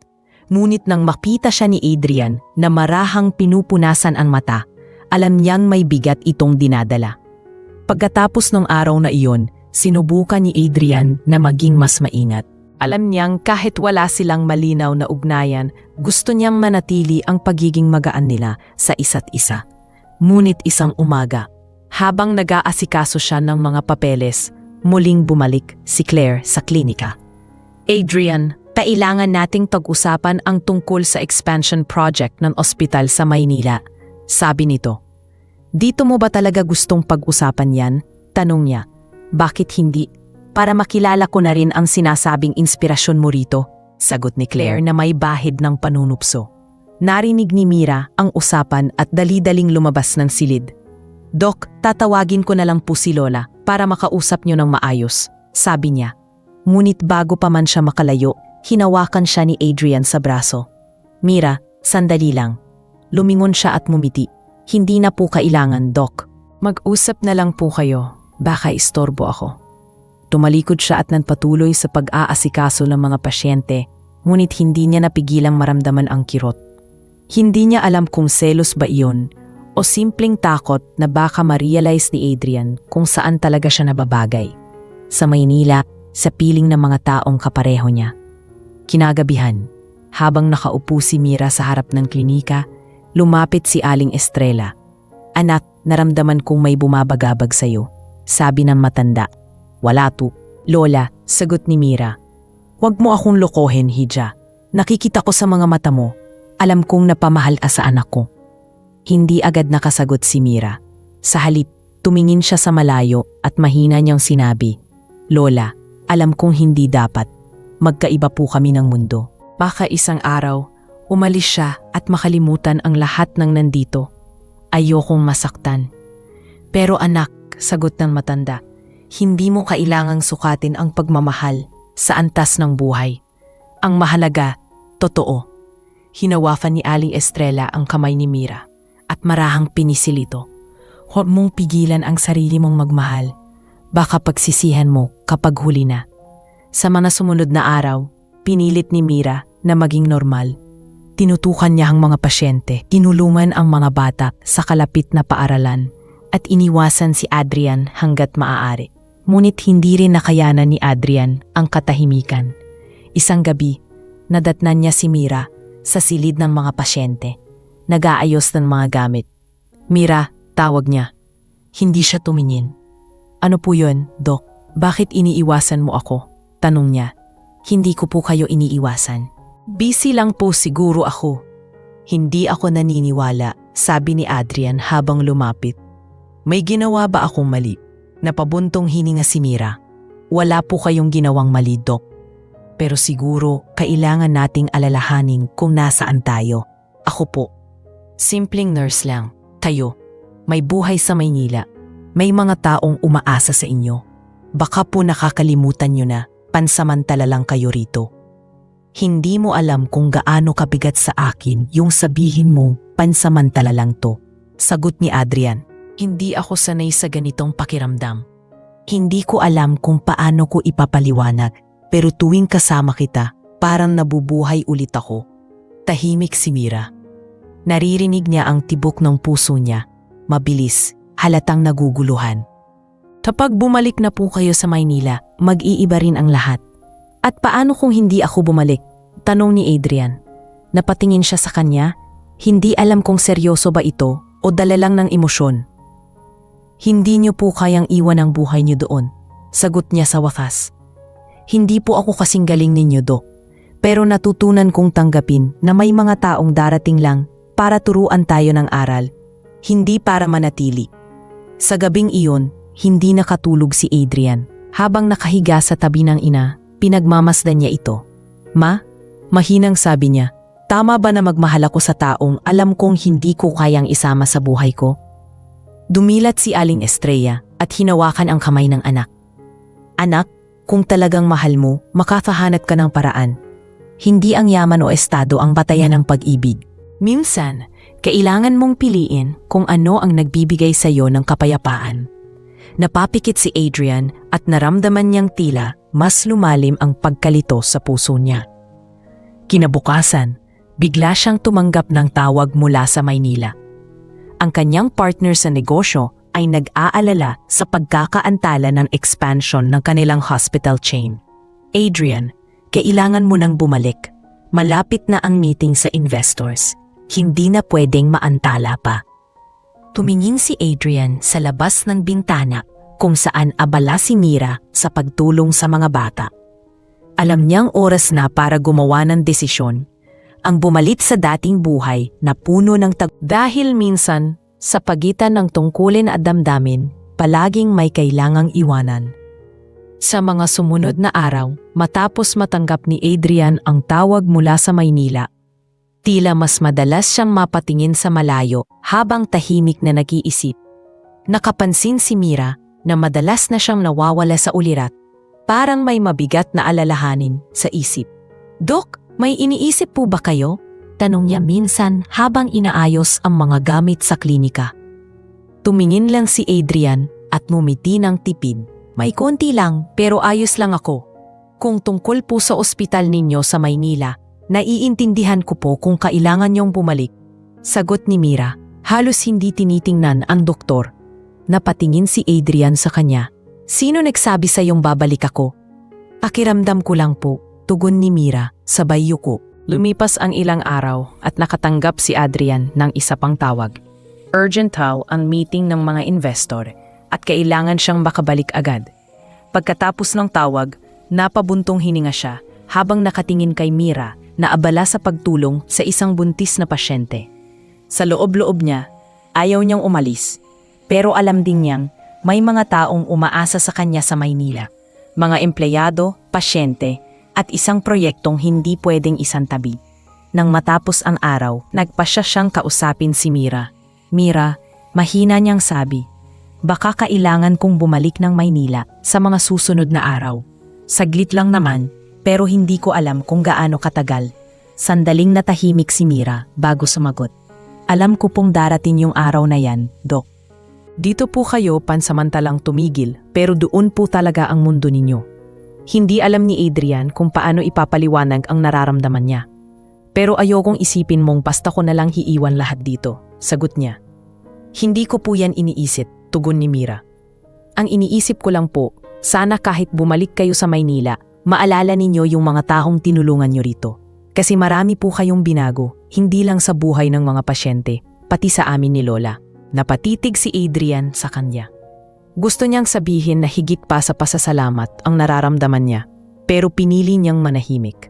[SPEAKER 1] Ngunit nang makita siya ni Adrian na marahang pinupunasan ang mata, alam niyang may bigat itong dinadala. Pagkatapos ng araw na iyon, sinubukan ni Adrian na maging mas maingat. Alam niyang kahit wala silang malinaw na ugnayan, gusto niyang manatili ang pagiging magaan nila sa isa't isa. Ngunit isang umaga, habang nag-aasikaso siya ng mga papeles, muling bumalik si Claire sa klinika. "Adrian, kailangan nating pag-usapan ang tungkol sa expansion project ng ospital sa Maynila," sabi nito. "Dito mo ba talaga gustong pag-usapan yan?" tanong niya. "Bakit hindi? Para makilala ko na rin ang sinasabing inspirasyon mo rito," sagot ni Claire na may bahid ng panunupso. Narinig ni Mira ang usapan at dali-daling lumabas ng silid. "Dok, tatawagin ko na lang po si Lola para makausap niyo ng maayos," sabi niya. Ngunit bago pa man siya makalayo, hinawakan siya ni Adrian sa braso. "Mira, sandali lang." Lumingon siya at mumiti. "Hindi na po kailangan, Doc. Mag-usap na lang po kayo. Baka istorbo ako." Tumalikod siya at nagpatuloy sa pag-aasikaso ng mga pasyente, ngunit hindi niya napigilang maramdaman ang kirot. Hindi niya alam kung selos ba iyon o simpleng takot na baka ma-realize ni Adrian kung saan talaga siya nababagay. Sa Maynila, sa piling ng mga taong kapareho niya. Kinagabihan, habang nakaupo si Mira sa harap ng klinika, lumapit si Aling Estrella. "Anak, naramdaman kong may bumabagabag sa'yo," sabi ng matanda. "Wala to, Lola," sagot ni Mira. "Huwag mo akong lokohin, Hija. Nakikita ko sa mga mata mo. Alam kong napamahal ka sa anak ko." Hindi agad nakasagot si Mira. Sa halip, tumingin siya sa malayo at mahina niyang sinabi, "Lola, alam kong hindi dapat. Magkaiba po kami ng mundo." Baka isang araw, umalis siya at makalimutan ang lahat ng nandito. "Ayokong masaktan." "Pero anak," sagot ng matanda, "hindi mo kailangang sukatin ang pagmamahal sa antas ng buhay. Ang mahalaga, totoo." Hinawakan ni Aling Estrella ang kamay ni Mira at marahang pinisil ito. "Huwag mong pigilan ang sarili mong magmahal. Baka pagsisihan mo kapag huli na." Sa mga sumunod na araw, pinilit ni Mira na maging normal. Tinutukan niya ang mga pasyente, tinulungan ang mga bata sa kalapit na paaralan, at iniwasan si Adrian hanggat maaari. Ngunit hindi rin nakayanan ni Adrian ang katahimikan. Isang gabi, nadatnan niya si Mira sa silid ng mga pasyente, nag-aayos ng mga gamit. "Mira," tawag niya. Hindi siya tumingin. "Ano po yun, Dok? Bakit iniiwasan mo ako?" tanong niya. "Hindi ko po kayo iniiwasan. Busy lang po siguro ako." "Hindi ako naniniwala," sabi ni Adrian habang lumapit. "May ginawa ba akong mali?" Napabuntong hininga si Mira. "Wala po kayong ginawang mali, Dok. Pero siguro kailangan nating alalahanin kung nasaan tayo. Ako po, simpleng nurse lang. Kayo, may buhay sa Maynila. May mga taong umaasa sa inyo. Baka po nakakalimutan nyo na pansamantala lang kayo rito. Hindi mo alam kung gaano kabigat sa akin yung sabihin mo pansamantala lang to," sagot ni Adrian. "Hindi ako sanay sa ganitong pakiramdam. Hindi ko alam kung paano ko ipapaliwanag, pero tuwing kasama kita, parang nabubuhay ulit ako." Tahimik si Mira. Naririnig niya ang tibok ng puso niya. Mabilis, halatang naguguluhan. "Kapag bumalik na po kayo sa Maynila, mag-iiba rin ang lahat." "At paano kung hindi ako bumalik?" tanong ni Adrian. Napatingin siya sa kanya. Hindi alam kung seryoso ba ito o dala lang ng emosyon. "Hindi niyo po kayang iwan ang buhay niyo doon," sagot niya sa wakas. "Hindi po ako kasing galing ninyo, Dok. Pero natutunan kong tanggapin na may mga taong darating lang para turuan tayo ng aral, hindi para manatili." Sa gabing iyon, hindi nakatulog si Adrian. Habang nakahiga sa tabi ng ina, pinagmamasdan niya ito. "Ma," mahinang sabi niya, "tama ba na magmahal ako sa taong alam kong hindi ko kayang isama sa buhay ko?" Dumilat si Aling Estrella at hinawakan ang kamay ng anak. Anak, kung talagang mahal mo, makakahanap ka ng paraan. Hindi ang yaman o estado ang batayan ng pag-ibig. Minsan, kailangan mong piliin kung ano ang nagbibigay sa iyo ng kapayapaan. Napapikit si Adrian at naramdaman niyang tila mas lumalim ang pagkalito sa puso niya. Kinabukasan, bigla siyang tumanggap ng tawag mula sa Maynila. Ang kanyang partner sa negosyo ay nag-aalala sa pagkakaantala ng expansion ng kanilang hospital chain. Adrian, kailangan mo nang bumalik. Malapit na ang meeting sa investors. Hindi na pwedeng maantala pa. Tumingin si Adrian sa labas ng bintana kung saan abala si Mira sa pagtulong sa mga bata. Alam niyang oras na para gumawa ng desisyon, ang bumalit sa dating buhay na puno ng dahil minsan, sa pagitan ng tungkulin at damdamin, palaging may kailangang iwanan. Sa mga sumunod na araw, matapos matanggap ni Adrian ang tawag mula sa Maynila, tila mas madalas siyang mapatingin sa malayo habang tahimik na nag-iisip. Nakapansin si Mira na madalas na siyang nawawala sa ulirat, parang may mabigat na alalahanin sa isip. Dok, may iniisip po ba kayo? Tanong niya minsan habang inaayos ang mga gamit sa klinika. Tumingin lang si Adrian at ngumiti ng tipid. May konti lang pero ayos lang ako. Kung tungkol po sa ospital ninyo sa Maynila, naiintindihan ko po kung kailangan niyong bumalik. Sagot ni Mira, halos hindi tinitingnan ang doktor. Napatingin si Adrian sa kanya. Sino nagsabi sa iyong babalik ako? Pakiramdam ko lang po, tugon ni Mira, sabay yuko. Lumipas ang ilang araw at nakatanggap si Adrian ng isa pang tawag. Urgent daw ang meeting ng mga investor at kailangan siyang makabalik agad. Pagkatapos ng tawag, napabuntong hininga siya habang nakatingin kay Mira na abala sa pagtulong sa isang buntis na pasyente. Sa loob-loob niya, ayaw niyang umalis. Pero alam din niyang may mga taong umaasa sa kanya sa Maynila. Mga empleyado, pasyente, at isang proyektong hindi pwedeng isantabi. Nang matapos ang araw, nagpasya siyang kausapin si Mira. Mira, mahina niyang sabi, baka kailangan kong bumalik ng Maynila sa mga susunod na araw. Saglit lang naman, pero hindi ko alam kung gaano katagal. Sandaling natahimik si Mira bago sumagot. Alam ko pong darating yung araw na yan, Dok. Dito po kayo pansamantalang tumigil, pero doon po talaga ang mundo ninyo. Hindi alam ni Adrian kung paano ipapaliwanag ang nararamdaman niya. Pero ayokong isipin mong basta ko nalang hiiwan lahat dito, sagot niya. Hindi ko po yan iniisip, tugon ni Mira. Ang iniisip ko lang po, sana kahit bumalik kayo sa Maynila, maalala ninyo yung mga taong tinulungan nyo rito. Kasi marami po kayong binago, hindi lang sa buhay ng mga pasyente, pati sa amin ni Lola. Napatitig si Adrian sa kanya. Gusto niyang sabihin na higit pa sa pasasalamat ang nararamdaman niya, pero pinili niyang manahimik.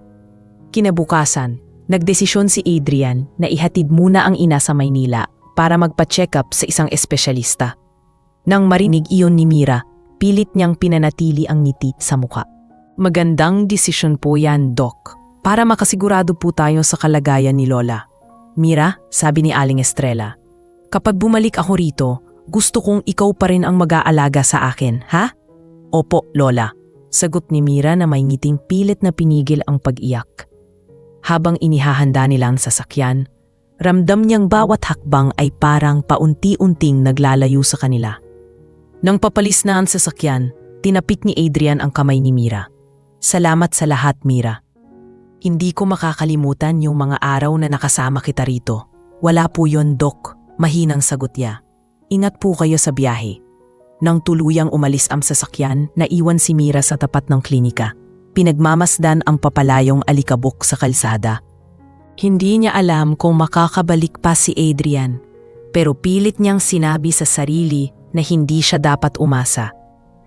[SPEAKER 1] Kinabukasan, nagdesisyon si Adrian na ihatid muna ang ina sa Maynila para magpa-check up sa isang espesyalista. Nang marinig iyon ni Mira, pilit niyang pinanatili ang ngiti sa mukha. Magandang desisyon po yan, Doc, para makasigurado po tayo sa kalagayan ni Lola. Mira, sabi ni Aling Estrella, kapag bumalik ako rito, gusto kong ikaw pa rin ang mag-aalaga sa akin, ha? Opo, Lola. Sagot ni Mira na may ngiting pilit na pinigil ang pag-iyak. Habang inihahanda nila ang sasakyan, ramdam niyang bawat hakbang ay parang paunti-unting naglalayo sa kanila. Nang papalis na ang sasakyan, tinapik ni Adrian ang kamay ni Mira. Salamat sa lahat, Mira. Hindi ko makakalimutan yung mga araw na nakasama kita rito. Wala po yon, Doc. Mahinang sagot niya. Ingat po kayo sa biyahe. Nang tuluyang umalis ang sasakyan, naiwan si Mira sa tapat ng klinika. Pinagmamasdan ang papalayong alikabok sa kalsada. Hindi niya alam kung makakabalik pa si Adrian, pero pilit niyang sinabi sa sarili na hindi siya dapat umasa.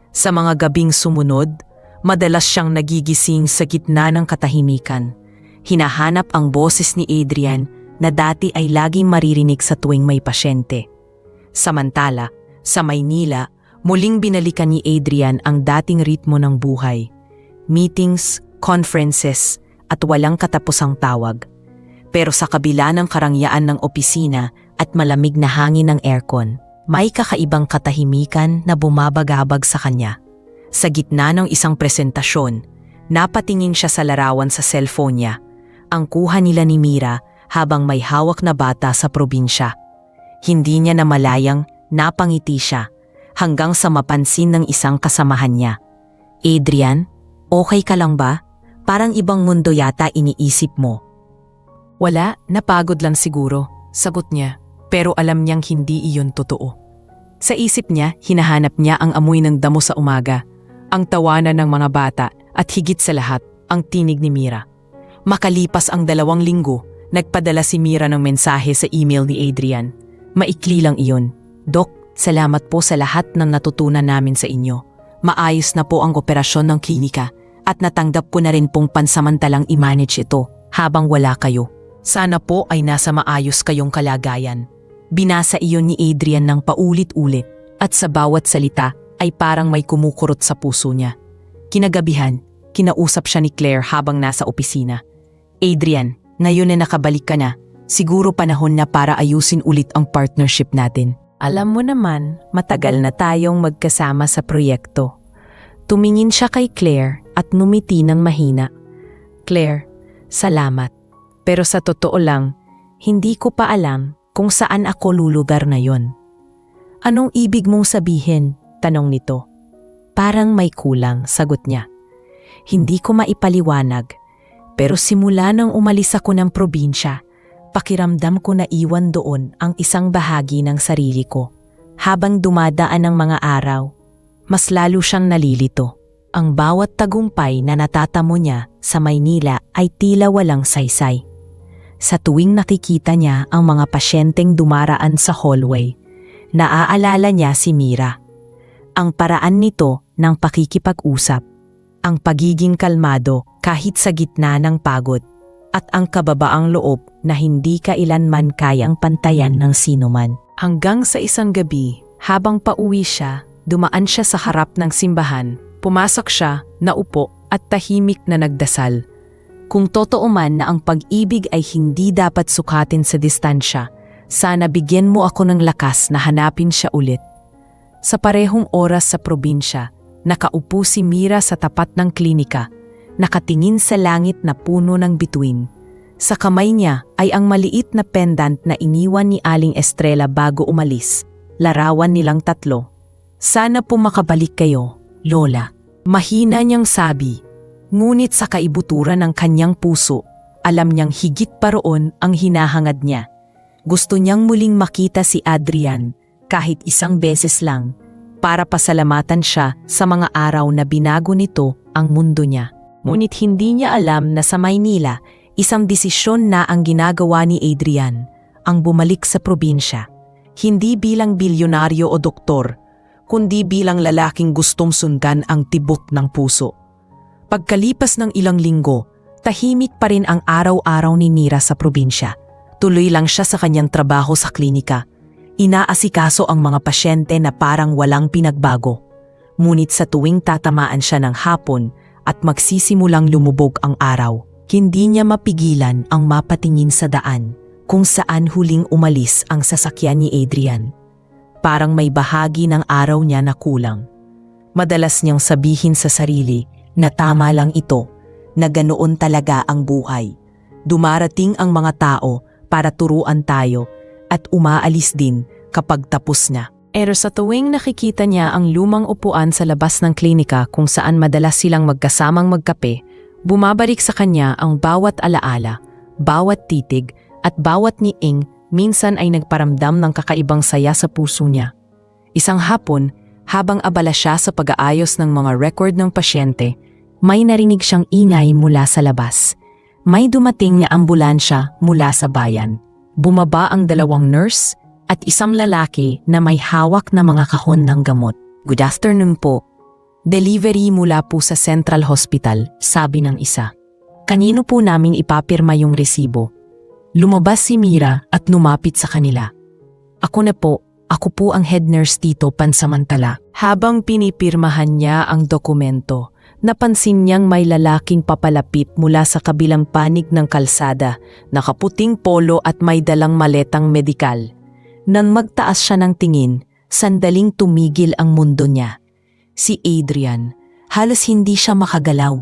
[SPEAKER 1] Sa mga gabing sumunod, madalas siyang nagigising sa gitna ng katahimikan. Hinahanap ang boses ni Adrian na dati ay laging maririnig sa tuwing may pasyente. Samantala, sa Maynila, muling binalikan ni Adrian ang dating ritmo ng buhay. Meetings, conferences, at walang katapusang tawag. Pero sa kabila ng karangyaan ng opisina at malamig na hangin ng aircon, may kakaibang katahimikan na bumabagabag sa kanya. Sa gitna ng isang presentasyon, napatingin siya sa larawan sa cellphone niya. Ang kuha nila ni Mira habang may hawak na bata sa probinsya. Hindi niya namalayang napangiti siya hanggang sa mapansin ng isang kasamahan niya. Adrian, okay ka lang ba? Parang ibang mundo yata iniisip mo.
[SPEAKER 2] Wala, napagod lang siguro, sagot niya. Pero alam niyang hindi iyon totoo. Sa isip niya, hinahanap niya ang amoy ng damo sa umaga, ang tawanan ng mga bata at higit sa lahat, ang tinig ni Mira. Makalipas ang 2 linggo, nagpadala si Mira ng mensahe sa email ni Adrian. Maikli lang iyon. Dok, salamat po sa lahat ng natutunan namin sa inyo. Maayos na po ang operasyon ng klinika at natanggap ko na rin pong pansamantalang i-manage ito habang wala kayo. Sana po ay nasa maayos kayong kalagayan. Binasa iyon ni Adrian ng paulit-ulit at sa bawat salita ay parang may kumukurot sa puso niya. Kinagabihan, kinausap siya ni Claire habang nasa opisina. Adrian, ngayon na nakabalik ka na, siguro panahon na para ayusin ulit ang partnership natin. Alam mo naman, matagal na tayong magkasama sa proyekto. Tumingin siya kay Claire at numiti ng mahina. Claire, salamat. Pero sa totoo lang, hindi ko pa alam kung saan ako lulugar na yon. Anong ibig mong sabihin? Tanong nito. Parang may kulang, sagot niya. Hindi ko maipaliwanag, pero simula nang umalis ako ng probinsya, pakiramdam ko na iwan doon ang isang bahagi ng sarili ko. Habang dumadaan ang mga araw, mas lalo siyang nalilito. Ang bawat tagumpay na natatamo niya sa Maynila ay tila walang saysay. Sa tuwing nakikita niya ang mga pasyenteng dumaraan sa hallway, naaalala niya si Mira. Ang paraan nito ng pakikipag-usap, ang pagiging kalmado kahit sa gitna ng pagod, at ang kababaang loob na hindi kailanman kayang pantayan ng sinuman. Hanggang sa isang gabi, habang pauwi siya, dumaan siya sa harap ng simbahan, pumasok siya, naupo at tahimik na nagdasal. Kung totoo man na ang pag-ibig ay hindi dapat sukatin sa distansya, sana bigyan mo ako ng lakas na hanapin siya ulit. Sa parehong oras sa probinsya, nakaupo si Mira sa tapat ng klinika, nakatingin sa langit na puno ng bituin. Sa kamay niya ay ang maliit na pendant na iniwan ni Aling Estrella bago umalis, larawan nilang 3. Sana po makabalik kayo, Lola. Mahina niyang sabi. Ngunit sa kaibuturan ng kanyang puso, alam niyang higit pa roon ang hinahangad niya. Gusto niyang muling makita si Adrian, kahit isang beses lang, para pasalamatan siya sa mga araw na binago nito ang mundo niya. Ngunit hindi niya alam na sa Maynila, isang desisyon na ang ginagawa ni Adrian, ang bumalik sa probinsya. Hindi bilang bilyonaryo o doktor, kundi bilang lalaking gustong sundan ang tibok ng puso. Pagkalipas ng ilang linggo, tahimik pa rin ang araw-araw ni Mira sa probinsya. Tuloy lang siya sa kanyang trabaho sa klinika. Inaasikaso ang mga pasyente na parang walang pinagbago. Ngunit sa tuwing tatamaan siya ng hapon at magsisimulang lumubog ang araw, hindi niya mapigilan ang mapatingin sa daan kung saan huling umalis ang sasakyan ni Adrian. Parang may bahagi ng araw niya na kulang. Madalas niyang sabihin sa sarili na tama lang ito, na ganoon talaga ang buhay. Dumarating ang mga tao para turuan tayo at umaalis din kapag tapos na. Pero sa tuwing nakikita niya ang lumang upuan sa labas ng klinika kung saan madalas silang magkasamang magkape, bumabalik sa kanya ang bawat alaala, bawat titig at bawat ngiing minsan ay nagparamdam ng kakaibang saya sa puso niya. Isang hapon, habang abala siya sa pag-aayos ng mga record ng pasyente, may narinig siyang ingay mula sa labas. May dumating na ambulansya mula sa bayan. Bumaba ang 2 nurse at isang lalaki na may hawak na mga kahon ng gamot. "Good afternoon po. Delivery mula po sa Central Hospital," sabi ng isa. "Kanino po namin ipapirma yung resibo?" Lumabas si Mira at lumapit sa kanila. Ako po ang head nurse dito pansamantala." Habang pinipirmahan niya ang dokumento, napansin niyang may lalaking papalapit mula sa kabilang panig ng kalsada, nakaputing polo at may dalang maletang medikal. Nang magtaas siya ng tingin, sandaling tumigil ang mundo niya. Si Adrian,
[SPEAKER 1] Halos hindi siya makagalaw.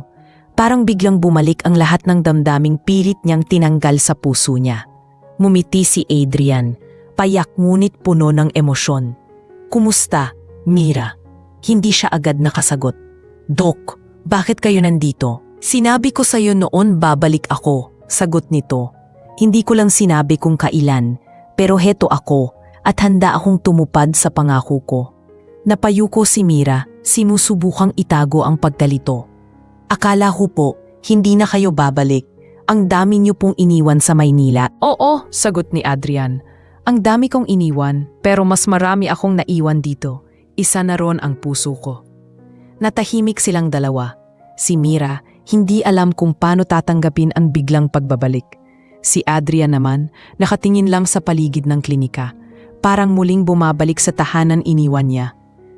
[SPEAKER 1] Parang biglang bumalik ang lahat ng damdaming pilit niyang tinanggal sa puso niya. Ngumiti si Adrian, payak ngunit puno ng emosyon. "Kumusta, Mira?" Hindi siya agad nakasagot. "Dok, bakit kayo nandito?" "Sinabi ko sa'yo noon babalik ako," sagot nito. "Hindi ko lang sinabi kung kailan, pero heto ako at handa akong tumupad sa pangako ko." Napayuko si Mira, sinusubukang itago ang pagkalito. "Akala ko po, hindi na kayo babalik. Ang dami niyo pong iniwan sa Maynila."
[SPEAKER 2] Oo, sagot ni Adrian. "Ang dami kong iniwan, pero mas marami akong naiwan dito. Isa na ron ang puso ko." Natahimik silang dalawa. Si Mira, hindi alam kung paano tatanggapin ang biglang pagbabalik. Si Adrian naman, nakatingin lang sa paligid ng klinika. Parang muling bumabalik sa tahanan iniwan niya.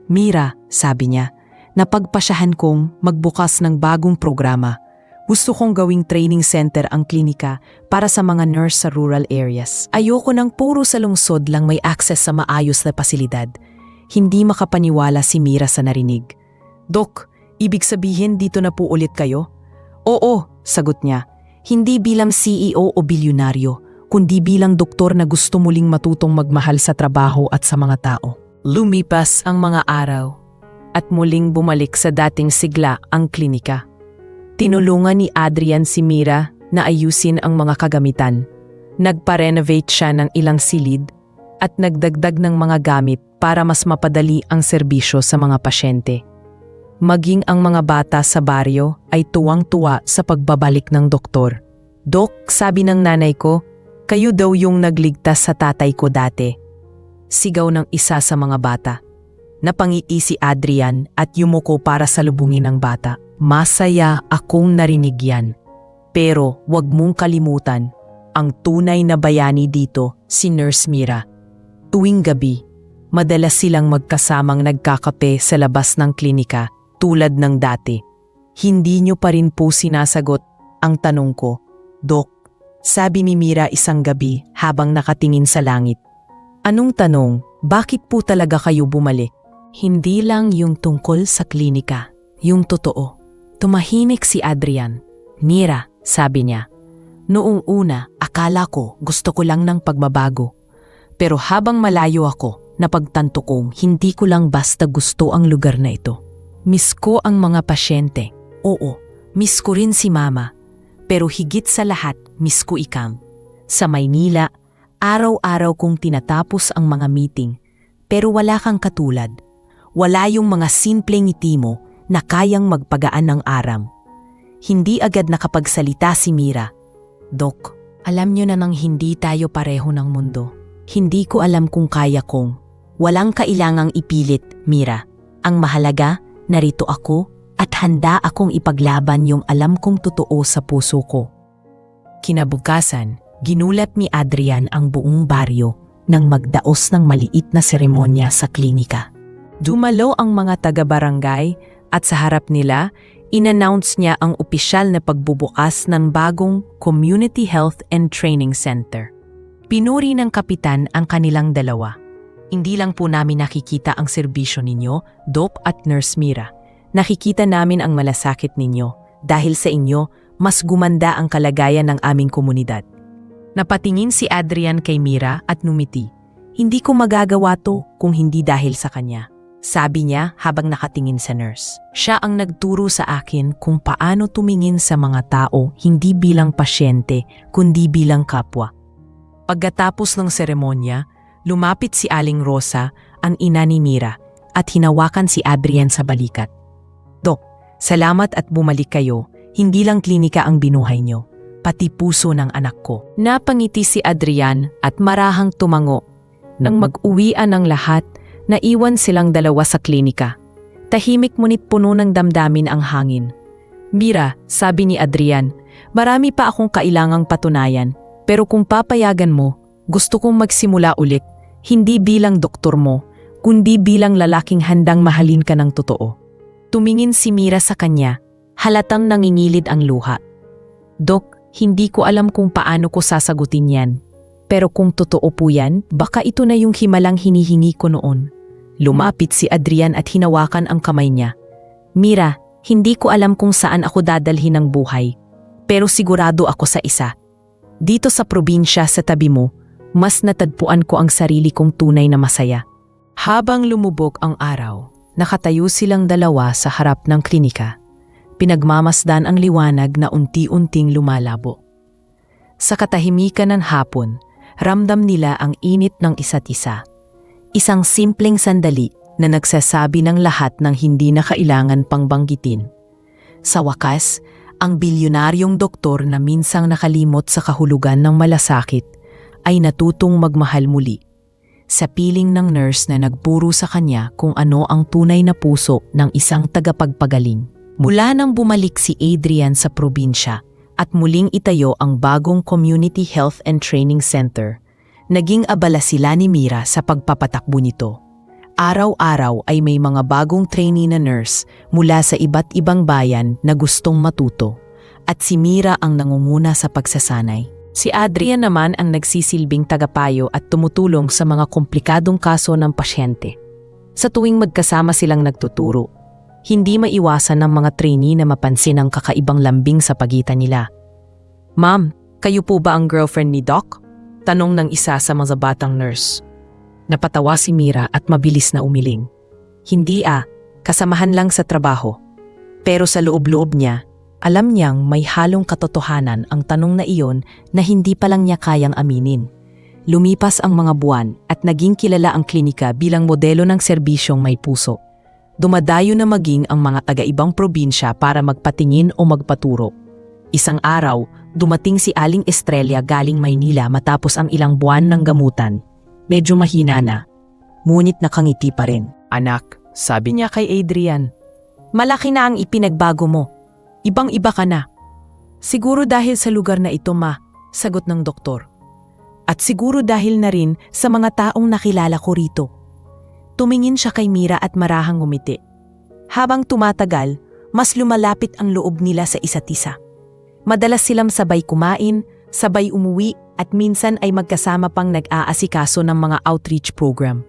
[SPEAKER 2] "Mira," sabi niya, "napagpasyahan kong magbukas ng bagong programa. Gusto kong gawing training center ang klinika para sa mga nurse sa rural areas. Ayoko ng puro sa lungsod lang may access sa maayos na pasilidad." Hindi makapaniwala si Mira sa narinig. "Dok, ibig sabihin dito na po ulit kayo?" "Oo," sagot niya. "Hindi bilang CEO o bilyonaryo, kundi bilang doktor na gusto muling matutong magmahal sa trabaho at sa mga tao." Lumipas ang mga araw at muling bumalik sa dating sigla ang klinika. Tinulungan ni Adrian si Mira na ayusin ang mga kagamitan. Nagpa-renovate siya ng ilang silid at nagdagdag ng mga gamit para mas mapadali ang serbisyo sa mga pasyente. Maging ang mga bata sa baryo ay tuwang-tuwa sa pagbabalik ng doktor. "Dok, sabi ng nanay ko, kayo daw yung nagligtas sa tatay ko dati." Sigaw ng isa sa mga bata. Napangiti si Adrian at yumuko para salubungin ang bata. "Masaya akong narinig yan. Pero wag mong kalimutan, ang tunay na bayani dito si Nurse Mira." Tuwing gabi, madalas silang magkasamang nagkakape sa labas ng klinika tulad ng dati. "Hindi niyo pa rin po sinasagot ang tanong ko, Dok," sabi ni Mira isang gabi habang nakatingin sa langit. "Anong tanong? Bakit po talaga kayo bumalik?" "Hindi lang yung tungkol sa klinika, yung totoo." Tumahimik si Adrian. "Mira," sabi niya, "noong una akala ko gusto ko lang ng pagbabago. Pero habang malayo ako, napagtanto kong hindi ko lang basta gusto ang lugar na ito. Miss ko ang mga pasyente. Oo, miss ko rin si Mama. Pero higit sa lahat, miss ko ikaw. Sa Maynila, araw-araw kong tinatapos ang mga meeting, pero wala kang katulad. Wala yung mga simpleng ngiti mo na kayang magpagaan ng aram." Hindi agad nakapagsalita si Mira. "Dok, alam niyo na nang hindi tayo pareho ng mundo. Hindi ko alam kung kaya kong." "Walang kailangang ipilit, Mira. Ang mahalaga, narito ako at handa akong ipaglaban yung alam kong totoo sa puso ko." Kinabukasan, ginulat ni Adrian ang buong baryo nang magdaos ng maliit na seremonya sa klinika. Dumalo ang mga taga-barangay at sa harap nila, in-announce niya ang opisyal na pagbubukas ng bagong Community Health and Training Center. Pinuri ng kapitan ang kanilang dalawa. "Hindi lang po namin nakikita ang serbisyo ninyo, Dok at Nurse Mira. Nakikita namin ang malasakit ninyo. Dahil sa inyo, mas gumanda ang kalagayan ng aming komunidad." Napatingin si Adrian kay Mira at numiti. "Hindi ko magagawa to kung hindi dahil sa kanya," sabi niya habang nakatingin sa nurse. "Siya ang nagturo sa akin kung paano tumingin sa mga tao hindi bilang pasyente kundi bilang kapwa." Pagkatapos ng seremonya, lumapit si Aling Rosa, ang ina ni Mira, at hinawakan si Adrian sa balikat. "Dok, salamat at bumalik kayo. Hindi lang klinika ang binuhay niyo, pati puso ng anak ko." Napangiti si Adrian at marahang tumango. Nang mag-uwian ang lahat, naiwan silang dalawa sa klinika. Tahimik ngunit puno ng damdamin ang hangin. "Mira," sabi ni Adrian, "marami pa akong kailangang patunayan, pero kung papayagan mo, gusto kong magsimula ulit, hindi bilang doktor mo, kundi bilang lalaking handang mahalin ka ng totoo." Tumingin si Mira sa kanya, halatang nangingilid ang luha. "Dok, hindi ko alam kung paano ko sasagutin yan. Pero kung totoo po yan, baka ito na yung himalang hinihingi ko noon." Lumapit si Adrian at hinawakan ang kamay niya. "Mira,
[SPEAKER 1] Hindi ko alam kung saan ako dadalhin ng buhay, pero sigurado ako sa isa. Dito sa probinsya sa tabi mo, mas natagpuan ko ang sarili kong tunay na masaya.
[SPEAKER 2] Habang lumubog ang araw, nakatayo silang dalawa sa harap ng klinika. Pinagmamasdan ang liwanag na unti-unting lumalabo. Sa katahimikan ng hapon, ramdam nila ang init ng isa't isa. Isang simpleng sandali na nagsasabi ng lahat ng hindi na kailangan pang banggitin. Sa wakas, ang bilyonaryong doktor na minsang nakalimot sa kahulugan ng malasakit ay natutong magmahal muli. Sa piling ng nurse na nagpuro sa kanya kung ano ang tunay na puso ng isang tagapagpagaling. Mula nang bumalik si Adrian sa probinsya at muling itayo ang bagong Community Health and Training Center, naging abala sila ni Mira sa pagpapatakbo nito. Araw-araw ay may mga bagong trainee na nurse mula sa iba't ibang bayan na gustong matuto, at si Mira ang nangunguna sa pagsasanay. Si Adrian naman ang nagsisilbing tagapayo at tumutulong sa mga komplikadong kaso ng pasyente. Sa tuwing magkasama silang nagtuturo, hindi maiwasan ng mga trainee na mapansin ang kakaibang lambing sa pagitan nila. "Ma'am, kayo po ba ang girlfriend ni Doc?" tanong ng isa sa mga batang nurse. Napatawa si Mira at mabilis na umiling. "Hindi kasamahan lang sa trabaho." Pero sa loob-loob niya, alam niyang may halong katotohanan ang tanong na iyon na hindi pa lang niya kayang aminin. Lumipas ang mga buwan at naging kilala ang klinika bilang modelo ng serbisyong may puso. Dumadayo na maging ang mga taga-ibang probinsya para magpatingin o magpaturo. Isang araw, dumating si Aling Estrella galing Maynila matapos ang ilang buwan ng gamutan. Medyo mahina na, ngunit nakangiti pa rin.
[SPEAKER 1] "Anak," sabi niya kay Adrian, "malaki na ang ipinagbago mo. Ibang-iba ka na." "Siguro dahil sa lugar na ito, ma," sagot ng doktor. "At siguro dahil na rin sa mga taong nakilala ko rito." Tumingin siya kay Mira at marahang ngumiti. Habang tumatagal, mas lumalapit ang loob nila sa isa't isa. Madalas silang sabay kumain, sabay umuwi at minsan ay magkasama pang nag-aasikaso ng mga outreach program.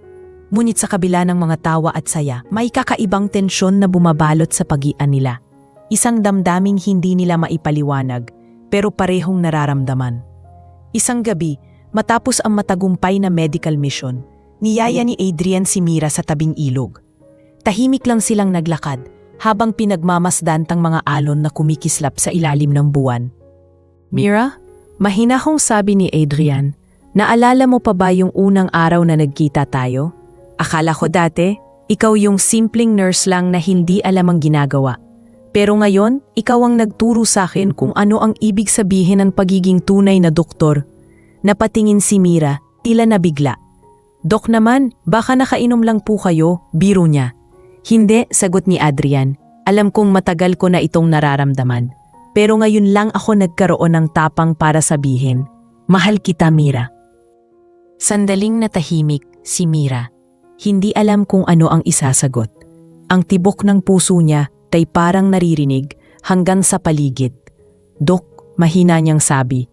[SPEAKER 1] Ngunit sa kabila ng mga tawa at saya, may kakaibang tensyon na bumabalot sa pagian nila. Isang damdaming hindi nila maipaliwanag, pero parehong nararamdaman. Isang gabi, matapos ang matagumpay na medical mission, niyaya ni Adrian si Mira sa tabing ilog. Tahimik lang silang naglakad habang pinagmamasdan tang mga alon na kumikislap sa ilalim ng buwan.
[SPEAKER 2] "Mira, mahinahong sabi ni Adrian, naalala mo pa ba yung unang araw na nagkita tayo? Akala ko dati, ikaw yung simpleng nurse lang na hindi alam ang ginagawa. Pero ngayon, ikaw ang nagturo sa akin kung ano ang ibig sabihin ng pagiging tunay na doktor." Napatingin si Mira, tila nabigla. "Dok naman, baka nakainom lang po kayo," biro niya. "Hindi," sagot ni Adrian. "Alam kong matagal ko na itong nararamdaman. Pero ngayon lang ako nagkaroon ng tapang para sabihin, mahal kita, Mira." Sandaling natahimik si Mira. Hindi alam kung ano ang isasagot. Ang tibok ng puso niya ay parang naririnig hanggang sa paligid. "Dok," mahina niyang sabi,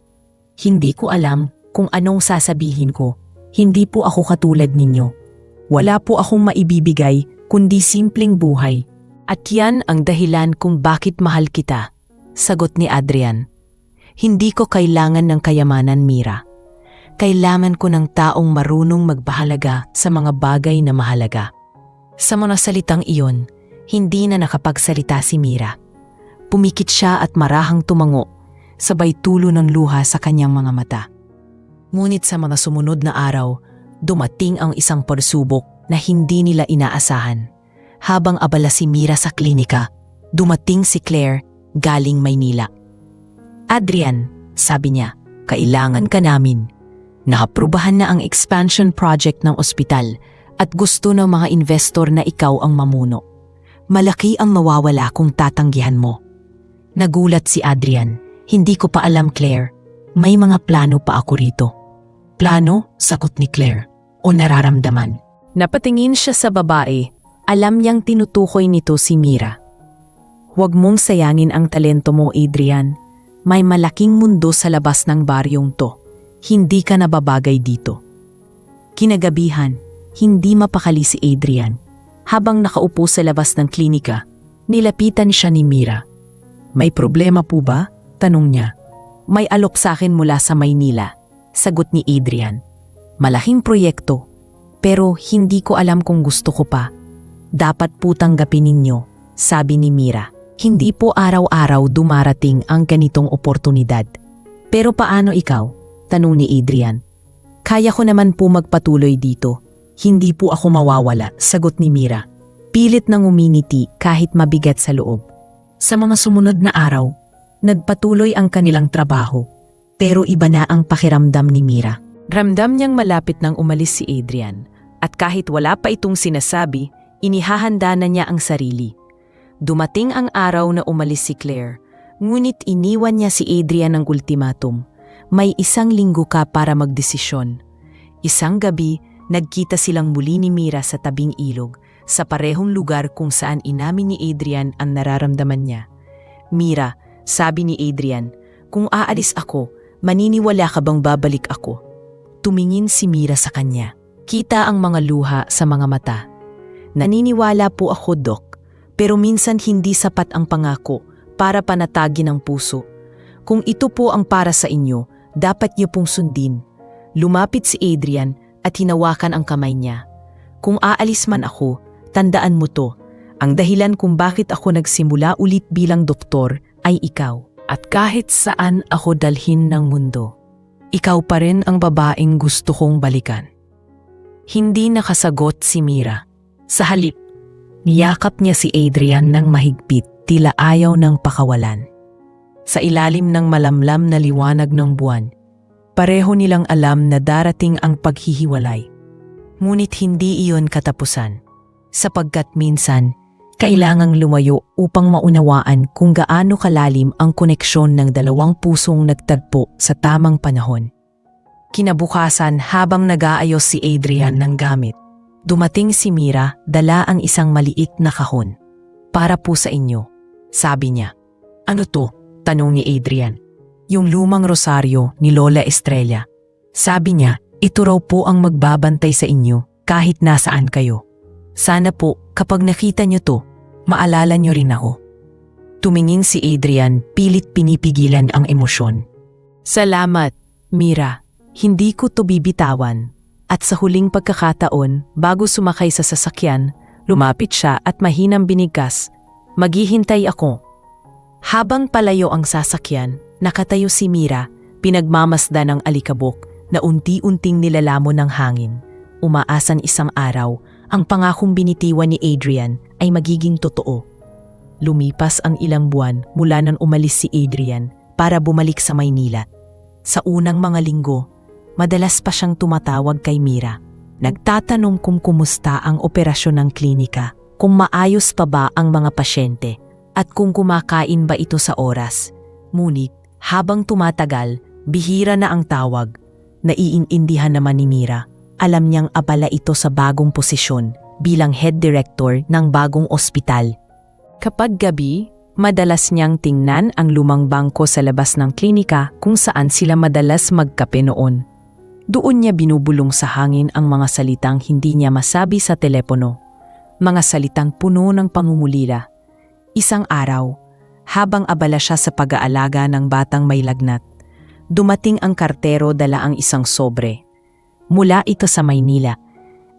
[SPEAKER 2] "hindi ko alam kung anong sasabihin ko. Hindi po ako katulad ninyo. Wala po akong maibibigay kundi simpleng buhay. At yan ang dahilan kung bakit mahal kita," sagot ni Adrian. "Hindi ko kailangan ng kayamanan, Mira. Kailangan ko ng taong marunong magbahalaga sa mga bagay na mahalaga." Sa mga salitang iyon, hindi na nakapagsalita si Mira. Pumikit siya at marahang tumango, sabay tulo ng luha sa kanyang mga mata. Ngunit sa mga sumunod na araw, dumating ang isang pagsubok na hindi nila inaasahan. Habang abala si Mira sa klinika, dumating si Claire galing Maynila. "Adrian," sabi niya, "kailangan ka namin. Naaprubahan na ang expansion project ng ospital at gusto ng mga investor na ikaw ang mamuno. Malaki ang mawawala kung tatanggihan mo." Nagulat si Adrian. "Hindi ko pa alam, Claire. May mga plano pa ako rito." "Plano?" sagot ni Claire. "O nararamdaman?" Napatingin siya sa babae. Alam niyang tinutukoy nito si Mira. "Huwag mong sayangin ang talento mo, Adrian. May malaking mundo sa labas ng baryong to. Hindi ka nababagay dito." Kinagabihan, hindi mapakali si Adrian. Habang nakaupo sa labas ng klinika, Nilapitan siya ni Mira. May problema po ba? Tanong niya. May alok sa akin mula sa Maynila, sagot ni Adrian. Malaking proyekto, pero hindi ko alam kung gusto ko pa. Dapat po tanggapin ninyo, sabi ni Mira. Hindi po araw-araw dumarating ang ganitong oportunidad. Pero paano ikaw? Tanong ni Adrian. Kaya ko naman po magpatuloy dito. Hindi po ako mawawala, sagot ni Mira. Pilit nang umingiti kahit mabigat sa loob. Sa mga sumunod na araw, nagpatuloy ang kanilang trabaho. Pero iba na ang pakiramdam ni Mira. Ramdam niyang malapit nang umalis si Adrian. At kahit wala pa itong sinasabi, inihahanda na niya ang sarili. Dumating ang araw na umalis si Claire, ngunit iniwan niya si Adrian ng ultimatum. May 1 linggo ka para magdesisyon. Isang gabi, nagkita silang muli ni Mira sa tabing ilog, sa parehong lugar kung saan inamin ni Adrian ang nararamdaman niya. Mira, sabi ni Adrian, kung aalis ako, maniniwala ka bang babalik ako? Tumingin si Mira sa kanya. Kita ang mga luha sa mga mata. Naniniwala po ako, Doc, pero minsan hindi sapat ang pangako para panatagin ang puso. Kung ito po ang para sa inyo, dapat niyo pong sundin. Lumapit si Adrian at hinawakan ang kamay niya. Kung aalis man ako, tandaan mo to. Ang dahilan kung bakit ako nagsimula ulit bilang doktor ay ikaw. At kahit saan ako dalhin ng mundo, ikaw pa rin ang babaeng gusto kong balikan. Hindi nakasagot si Mira. Sa halip, niyakap niya si Adrian ng mahigpit, tila ayaw ng pakawalan. Sa ilalim ng malamlam na liwanag ng buwan, pareho nilang alam na darating ang paghihiwalay. Ngunit hindi iyon katapusan, sapagkat minsan, kailangang lumayo upang maunawaan kung gaano kalalim ang koneksyon ng dalawang pusong nagtagpo sa tamang panahon. Kinabukasan habang nag-aayos si Adrian ng gamit, dumating si Mira, dala ang isang maliit na kahon. Para po sa inyo, sabi niya. Ano to? Tanong ni Adrian. Yung lumang rosaryo ni Lola Estrella. Sabi niya, ito raw po ang magbabantay sa inyo kahit nasaan kayo. Sana po kapag nakita niyo to, maalala niyo rin ako. Tumingin si Adrian, pilit pinipigilan ang emosyon. Salamat, Mira. Hindi ko to bibitawan. At sa huling pagkakataon, bago sumakay sa sasakyan, lumapit siya at mahinang binigkas, maghihintay ako. Habang palayo ang sasakyan, nakatayo si Mira, pinagmamasdan ng alikabok na unti-unting nilalamon ng hangin. Umaasan isang araw, ang pangakong binitiwan ni Adrian ay magiging totoo. Lumipas ang ilang buwan mula nang umalis si Adrian para bumalik sa Maynila. Sa unang mga linggo, madalas pa siyang tumatawag kay Mira. Nagtatanong kung kumusta ang operasyon ng klinika, kung maayos pa ba ang mga pasyente, at kung kumakain ba ito sa oras. Ngunit, habang tumatagal, bihira na ang tawag. Naiintindihan naman ni Mira. Alam niyang abala ito sa bagong posisyon bilang head director ng bagong ospital. Kapag gabi, madalas niyang tingnan ang lumang bangko sa labas ng klinika kung saan sila madalas magkape noon. Doon niya binubulong sa hangin ang mga salitang hindi niya masabi sa telepono. Mga salitang puno ng pangungulila. Isang araw, habang abala siya sa pag-aalaga ng batang may lagnat, dumating ang kartero dala ang isang sobre. Mula ito sa Maynila,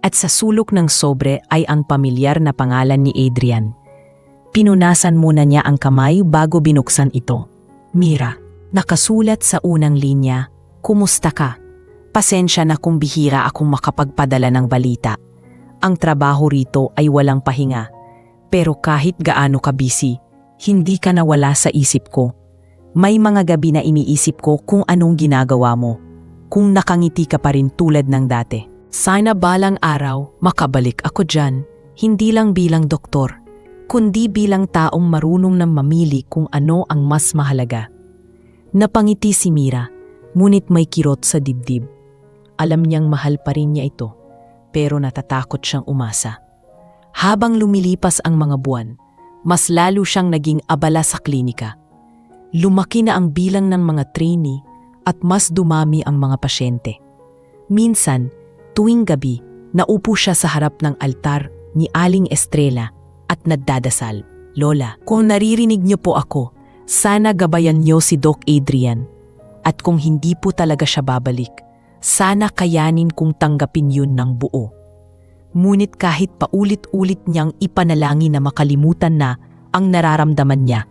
[SPEAKER 2] at sa sulok ng sobre ay ang pamilyar na pangalan ni Adrian. Pinunasan muna niya ang kamay bago binuksan ito. Mira, nakasulat sa unang linya, kumusta ka? Pasensya na kung bihira akong makapagpadala ng balita. Ang trabaho rito ay walang pahinga. Pero kahit gaano ka busy, hindi ka nawala sa isip ko. May mga gabi na iniisip ko kung anong ginagawa mo. Kung nakangiti ka pa rin tulad ng dati. Sana balang araw makabalik ako dyan, hindi lang bilang doktor, kundi bilang taong marunong na mamili kung ano ang mas mahalaga. Napangiti si Mira, ngunit may kirot sa dibdib. Alam niyang mahal pa rin niya ito, pero natatakot siyang umasa. Habang lumilipas ang mga buwan, mas lalo siyang naging abala sa klinika. Lumaki na ang bilang ng mga trainee at mas dumami ang mga pasyente. Minsan, tuwing gabi, naupo siya sa harap ng altar ni Aling Estrella at nagdadasal.
[SPEAKER 1] Lola, kung naririnig niyo po ako, sana gabayan niyo si Doc Adrian. At kung hindi po talaga siya babalik, sana kayanin kong tanggapin yun ng buo. Ngunit kahit paulit-ulit niyang ipanalangin na makalimutan na ang nararamdaman niya,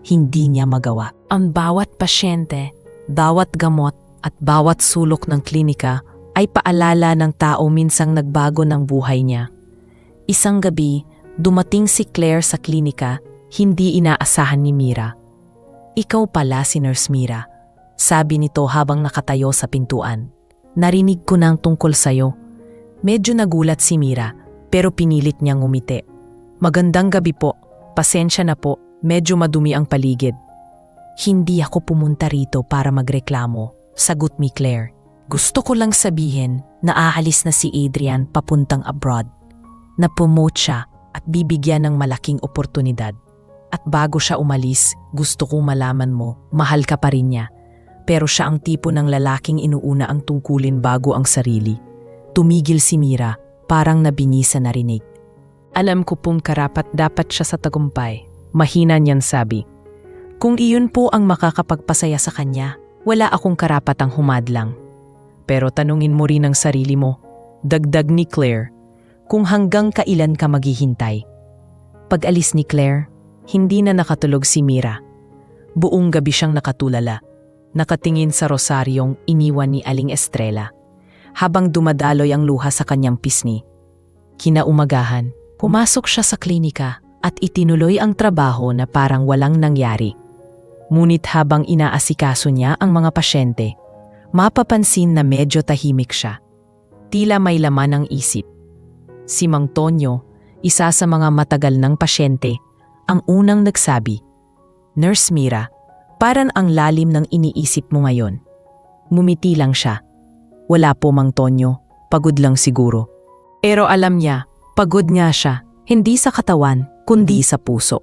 [SPEAKER 1] hindi niya magawa. Ang bawat pasyente, bawat gamot at bawat sulok ng klinika ay paalala ng tao minsang nagbago ng buhay niya. Isang gabi, dumating si Claire sa klinika, hindi inaasahan ni Mira. Ikaw pala si Nurse Mira, sabi nito habang nakatayo sa pintuan. Narinig ko nang tungkol sayo. Medyo nagulat si Mira, pero pinilit niyang ngumiti. Magandang gabi po, pasensya na po, medyo madumi ang paligid. Hindi ako pumunta rito para magreklamo, sagot ni Claire. Gusto ko lang sabihin na aalis na si Adrian papuntang abroad. Na-promote siya at bibigyan ng malaking oportunidad. At bago siya umalis, gusto kong malaman mo, mahal ka pa rin niya. Pero siya ang tipo ng lalaking inuuna ang tungkulin bago ang sarili. Tumigil si Mira, parang nabingi sa narinig. Alam ko pong karapat dapat siya sa tagumpay. Mahina niyang sabi. Kung iyon po ang makakapagpasaya sa kanya, wala akong karapatang humadlang. Pero tanungin mo rin ang sarili mo, dagdag ni Claire, kung hanggang kailan ka maghihintay. Pag-alis ni Claire, hindi na nakatulog si Mira. Buong gabi siyang nakatulala, nakatingin sa rosaryong iniwan ni Aling Estrella, habang dumadaloy ang luha sa kanyang pisngi. Kinaumagahan, pumasok siya sa klinika at itinuloy ang trabaho na parang walang nangyari. Ngunit habang inaasikaso niya ang mga pasyente, mapapansin na medyo tahimik siya. Tila may laman ang isip. Si Mang Tonyo, isa sa mga matagal ng pasyente, ang unang nagsabi, Nurse Mira, parang ang lalim ng iniisip mo ngayon. Ngumiti lang siya. Wala po Mang Tonyo, pagod lang siguro. Pero alam niya, pagod nga siya, hindi sa katawan, kundi sa puso.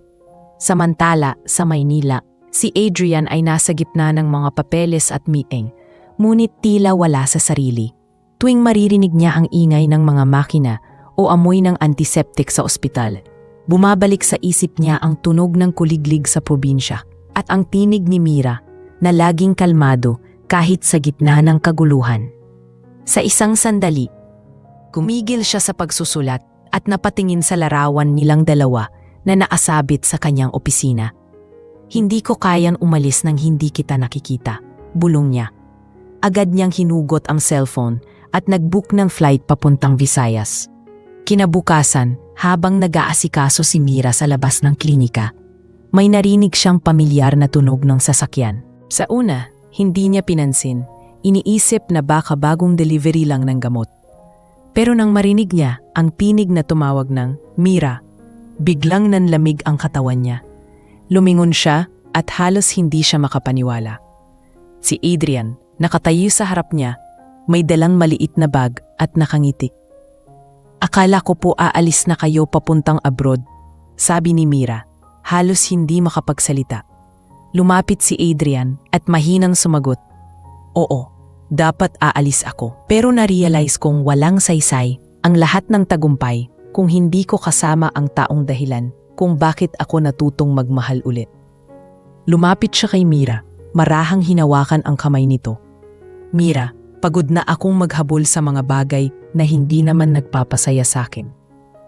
[SPEAKER 1] Samantala, sa Maynila, si Adrian ay nasa gitna ng mga papeles at meeting, ngunit tila wala sa sarili. Tuwing maririnig niya ang ingay ng mga makina o amoy ng antiseptic sa ospital, bumabalik sa isip niya ang tunog ng kuliglig sa probinsya at ang tinig ni Mira na laging kalmado kahit sa gitna ng kaguluhan. Sa isang sandali, kumigil siya sa pagsusulat at napatingin sa larawan nilang dalawa na naasabit sa kanyang opisina. Hindi ko kayang umalis nang hindi kita nakikita, bulong niya. Agad niyang hinugot ang cellphone at nag-book ng flight papuntang Visayas. Kinabukasan, habang nag-aasikaso si Mira sa labas ng klinika, may narinig siyang pamilyar na tunog ng sasakyan. Sa una, hindi niya pinansin, iniisip na baka bagong delivery lang ng gamot. Pero nang marinig niya ang tinig na tumawag ng Mira, biglang nanlamig ang katawan niya. Lumingon siya at halos hindi siya makapaniwala. Si Adrian, nakatayo sa harap niya, may dalang maliit na bag at nakangiti. Akala ko po aalis na kayo papuntang abroad, sabi ni Mira, halos hindi makapagsalita. Lumapit si Adrian at mahinang sumagot, Oo, dapat aalis ako. Pero na-realize kong walang saysay ang lahat ng tagumpay kung hindi ko kasama ang taong dahilan kung bakit ako natutong magmahal ulit. Lumapit siya kay Mira, marahang hinawakan ang kamay nito. Mira, pagod na akong maghabol sa mga bagay na hindi naman nagpapasaya sa akin.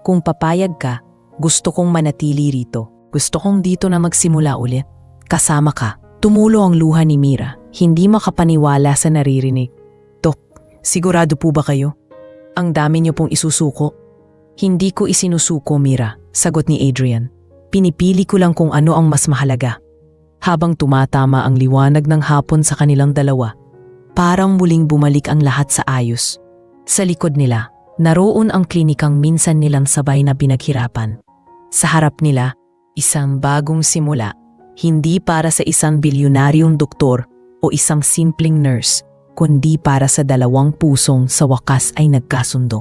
[SPEAKER 1] Kung papayag ka, gusto kong manatili rito. Gusto kong dito na magsimula ulit. Kasama ka. Tumulo ang luha ni Mira, hindi makapaniwala sa naririnig. Dok, sigurado po ba kayo? Ang dami niyo pong isusuko. Hindi ko isinusuko, Mira, sagot ni Adrian. Pinipili ko lang kung ano ang mas mahalaga. Habang tumatama ang liwanag ng hapon sa kanilang dalawa, parang muling bumalik ang lahat sa ayos. Sa likod nila, naroon ang klinikang minsan nilang sabay na pinaghirapan. Sa harap nila, isang bagong simula, hindi para sa isang bilyonaryong doktor o isang simpleng nurse, kundi para sa dalawang pusong sa wakas ay nagkasundo.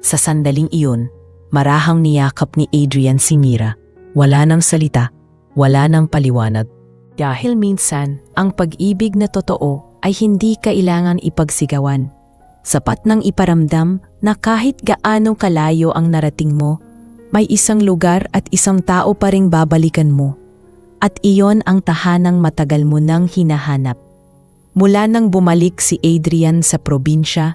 [SPEAKER 1] Sa sandaling iyon, marahang niyakap ni Adrian si Mira. Wala nang salita, wala nang paliwanag. Dahil minsan, ang pag-ibig na totoo ay hindi kailangan ipagsigawan. Sapat nang iparamdam na kahit gaano kalayo ang narating mo,
[SPEAKER 2] may isang lugar at isang tao pa ring babalikan mo. At iyon ang tahanang matagal mo nang hinahanap. Mula nang bumalik si Adrian sa probinsya,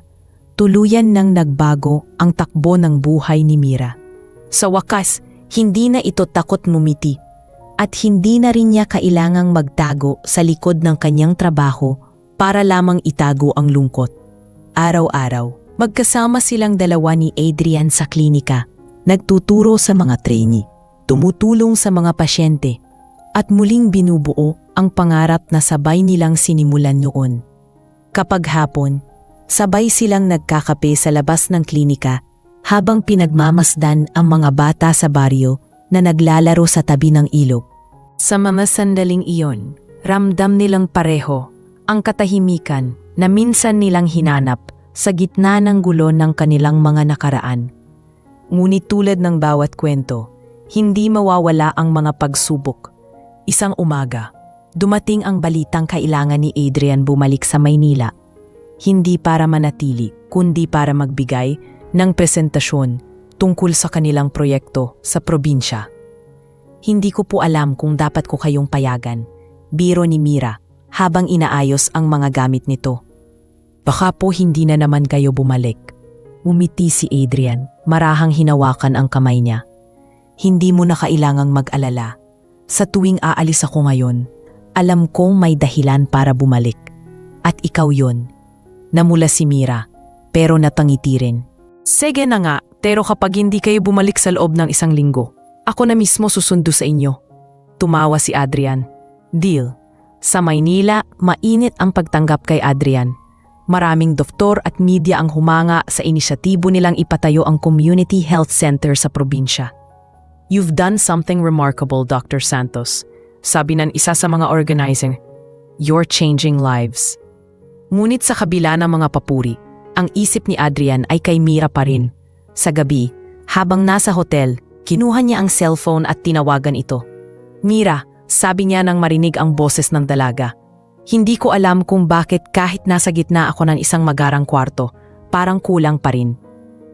[SPEAKER 2] tuluyan nang nagbago ang takbo ng buhay ni Mira. Sa wakas, hindi na ito takot ngumiti at hindi na rin niya kailangang magtago sa likod ng kanyang trabaho para lamang itago ang lungkot. Araw-araw, magkasama silang dalawa ni Adrian sa klinika, nagtuturo sa mga trainee, tumutulong sa mga pasyente, at muling binubuo ang pangarap na sabay nilang sinimulan noon. Kapag hapon, sabay silang nagkakape sa labas ng klinika habang pinagmamasdan ang mga bata sa baryo na naglalaro sa tabi ng ilog. Sa mga sandaling iyon, ramdam nilang pareho ang katahimikan na minsan nilang hinanap sa gitna ng gulo ng kanilang mga nakaraan. Ngunit tulad ng bawat kwento, hindi mawawala ang mga pagsubok. Isang umaga, dumating ang balitang kailangan ni Adrian bumalik sa Maynila. Hindi para manatili, kundi para magbigay ng presentasyon tungkol sa kanilang proyekto sa probinsya. Hindi ko po alam kung dapat ko kayong payagan, biro ni Mira habang inaayos ang mga gamit nito. Baka po hindi na naman kayo bumalik. Umiti si Adrian, marahang hinawakan ang kamay niya. Hindi mo na kailangang mag-alala. Sa tuwing aalis ako ngayon, alam kong may dahilan para bumalik. At ikaw yon. Namula si Mira, pero natangiti rin. Sige na nga, pero kapag hindi kayo bumalik sa loob ng isang linggo, ako na mismo susundo sa inyo. Tumawa si Adrian. Deal. Sa Maynila, mainit ang pagtanggap kay Adrian. Maraming doktor at media ang humanga sa inisyatibo nilang ipatayo ang Community Health Center sa probinsya. You've done something remarkable, Dr. Santos. Sabi ng isa sa mga organizing, you're changing lives. Ngunit sa kabila ng mga papuri, ang isip ni Adrian ay kay Mira pa rin. Sa gabi, habang nasa hotel, kinuha niya ang cellphone at tinawagan ito. Mira, sabi niya nang marinig ang boses ng dalaga. Hindi ko alam kung bakit kahit nasa gitna ako ng isang magarang kwarto, parang kulang pa rin.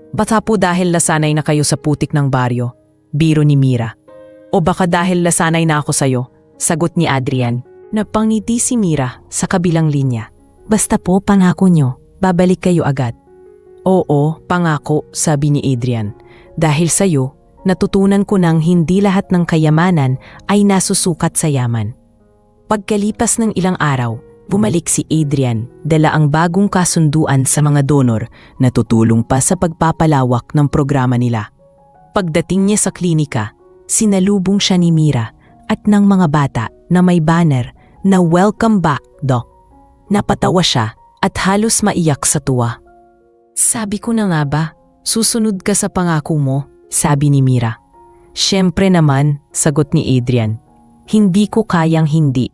[SPEAKER 2] Bata po dahil nasanay na kayo sa putik ng baryo, biro ni Mira. O baka dahil nasanay na ako sayo, sagot ni Adrian. Napangiti si Mira sa kabilang linya. Basta po pangako nyo, babalik kayo agad. Oo, pangako, sabi ni Adrian. Dahil sayo, natutunan ko nang hindi lahat ng kayamanan ay nasusukat sa yaman. Pagkalipas ng ilang araw, bumalik si Adrian, dala ang bagong kasunduan sa mga donor na tutulong pa sa pagpapalawak ng programa nila. Pagdating niya sa klinika, sinalubong siya ni Mira at ng mga bata na may banner na "Welcome back, Doc." Napatawa siya at halos maiyak sa tuwa. Sabi ko na nga ba, susunod ka sa pangako mo, sabi ni Mira. Siyempre naman, sagot ni Adrian. Hindi ko kayang hindi.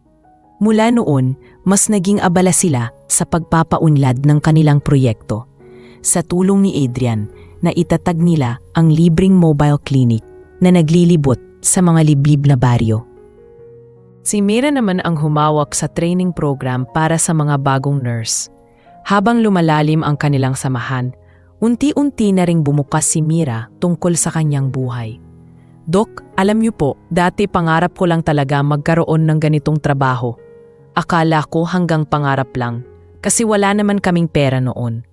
[SPEAKER 2] Mula noon, mas naging abala sila sa pagpapaunlad ng kanilang proyekto. Sa tulong ni Adrian, na itatag nila ang libreng mobile clinic na naglilibot sa mga liblib na baryo. Si Mira naman ang humawak sa training program para sa mga bagong nurse. Habang lumalalim ang kanilang samahan, unti-unti na ring bumukas si Mira tungkol sa kanyang buhay. Dok, alam niyo po, dati pangarap ko lang talaga magkaroon ng ganitong trabaho. Akala ko hanggang pangarap lang, kasi wala naman kaming pera noon.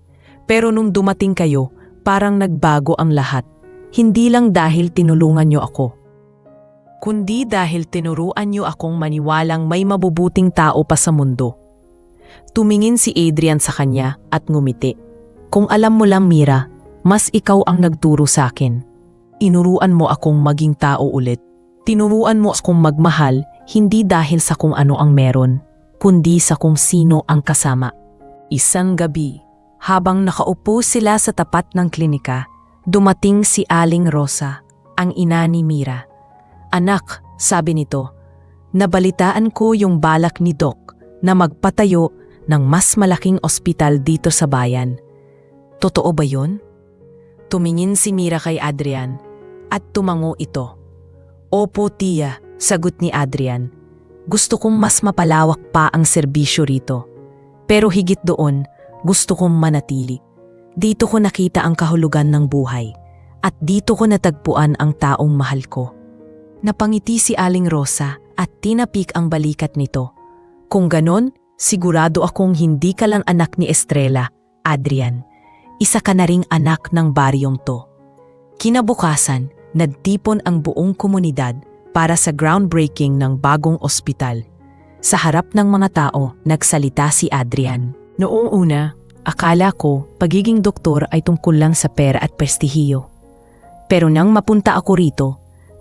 [SPEAKER 2] Pero nung dumating kayo, parang nagbago ang lahat. Hindi lang dahil tinulungan niyo ako, kundi dahil tinuruan niyo akong maniwalang may mabubuting tao pa sa mundo. Tumingin si Adrian sa kanya at ngumiti. Kung alam mo lang, Mira, mas ikaw ang nagturo sa akin. Inuruan mo akong maging tao ulit. Tinuruan mo akong magmahal, hindi dahil sa kung ano ang meron, kundi sa kung sino ang kasama. Isang gabi, habang nakaupo sila sa tapat ng klinika, dumating si Aling Rosa, ang ina ni Mira. Anak, sabi nito, nabalitaan ko yung balak ni Doc na magpatayo ng mas malaking ospital dito sa bayan. Totoo ba yun? Tumingin si Mira kay Adrian at tumango ito. Opo, tiya, sagot ni Adrian. Gusto kong mas mapalawak pa ang serbisyo rito. Pero higit doon, gusto kong manatili. Dito ko nakita ang kahulugan ng buhay
[SPEAKER 1] At dito ko natagpuan ang taong mahal ko. Napangiti si Aling Rosa at tinapik ang balikat nito. Kung ganon, sigurado akong hindi ka lang anak ni Estrella, Adrian. Isa ka na ring anak ng baryong to. Kinabukasan, nagtipon ang buong komunidad para sa groundbreaking ng bagong ospital. Sa harap ng mga tao, nagsalita si Adrian. Noong una, akala ko pagiging doktor ay tungkol lang sa pera at prestihiyo. Pero nang mapunta ako rito,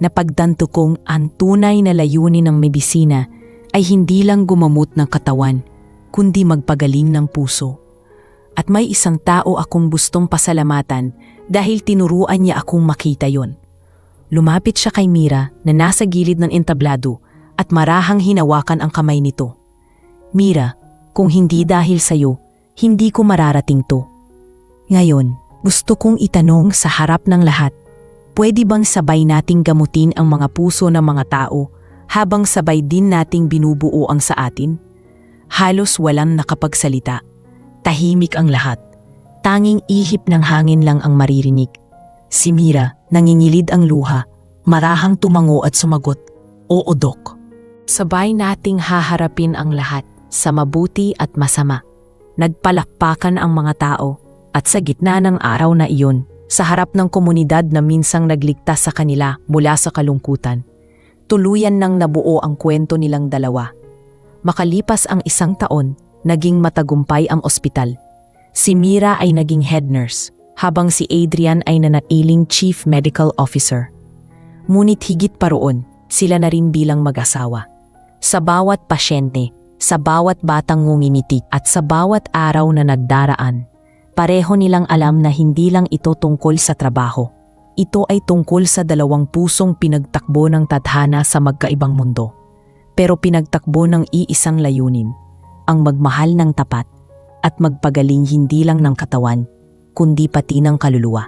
[SPEAKER 1] napagtanto kong ang tunay na layunin ng medisina ay hindi lang gumamot ng katawan, kundi magpagaling ng puso. At may isang tao akong gustong pasalamatan dahil tinuruan niya akong makita yon. Lumapit siya kay Mira na nasa gilid ng entablado at marahang hinawakan ang kamay nito. Mira, kung hindi dahil sa'yo, hindi ko mararating to. Ngayon, gusto kong itanong sa harap ng lahat, pwede bang sabay nating gamutin ang mga puso ng mga tao habang sabay din nating binubuo ang sa atin? Halos walang nakapagsalita. Tahimik ang lahat. Tanging ihip ng hangin lang ang maririnig. Si Mira, nangingilid ang luha, marahang tumango at sumagot, "Oo, Dok." Sabay nating haharapin ang lahat sa mabuti at masama. Nagpalakpakan ang mga tao at sa gitna ng araw na iyon, sa harap ng komunidad na minsang nagligtas sa kanila mula sa kalungkutan, tuluyan nang nabuo ang kwento nilang dalawa. Makalipas ang 1 taon, naging matagumpay ang ospital. Si Mira ay naging head nurse, habang si Adrian ay nanatiling chief medical officer. Ngunit higit pa roon, sila na rin bilang mag-asawa. Sa bawat pasyente, sa bawat batang ngumimiti at sa bawat araw na nagdaraan, pareho nilang alam na hindi lang ito tungkol sa trabaho. Ito ay tungkol sa 2 pusong pinagtakbo ng tadhana sa magkaibang mundo. Pero pinagtakbo ng iisang layunin, ang magmahal ng tapat at magpagaling hindi lang ng katawan, kundi pati ng kaluluwa.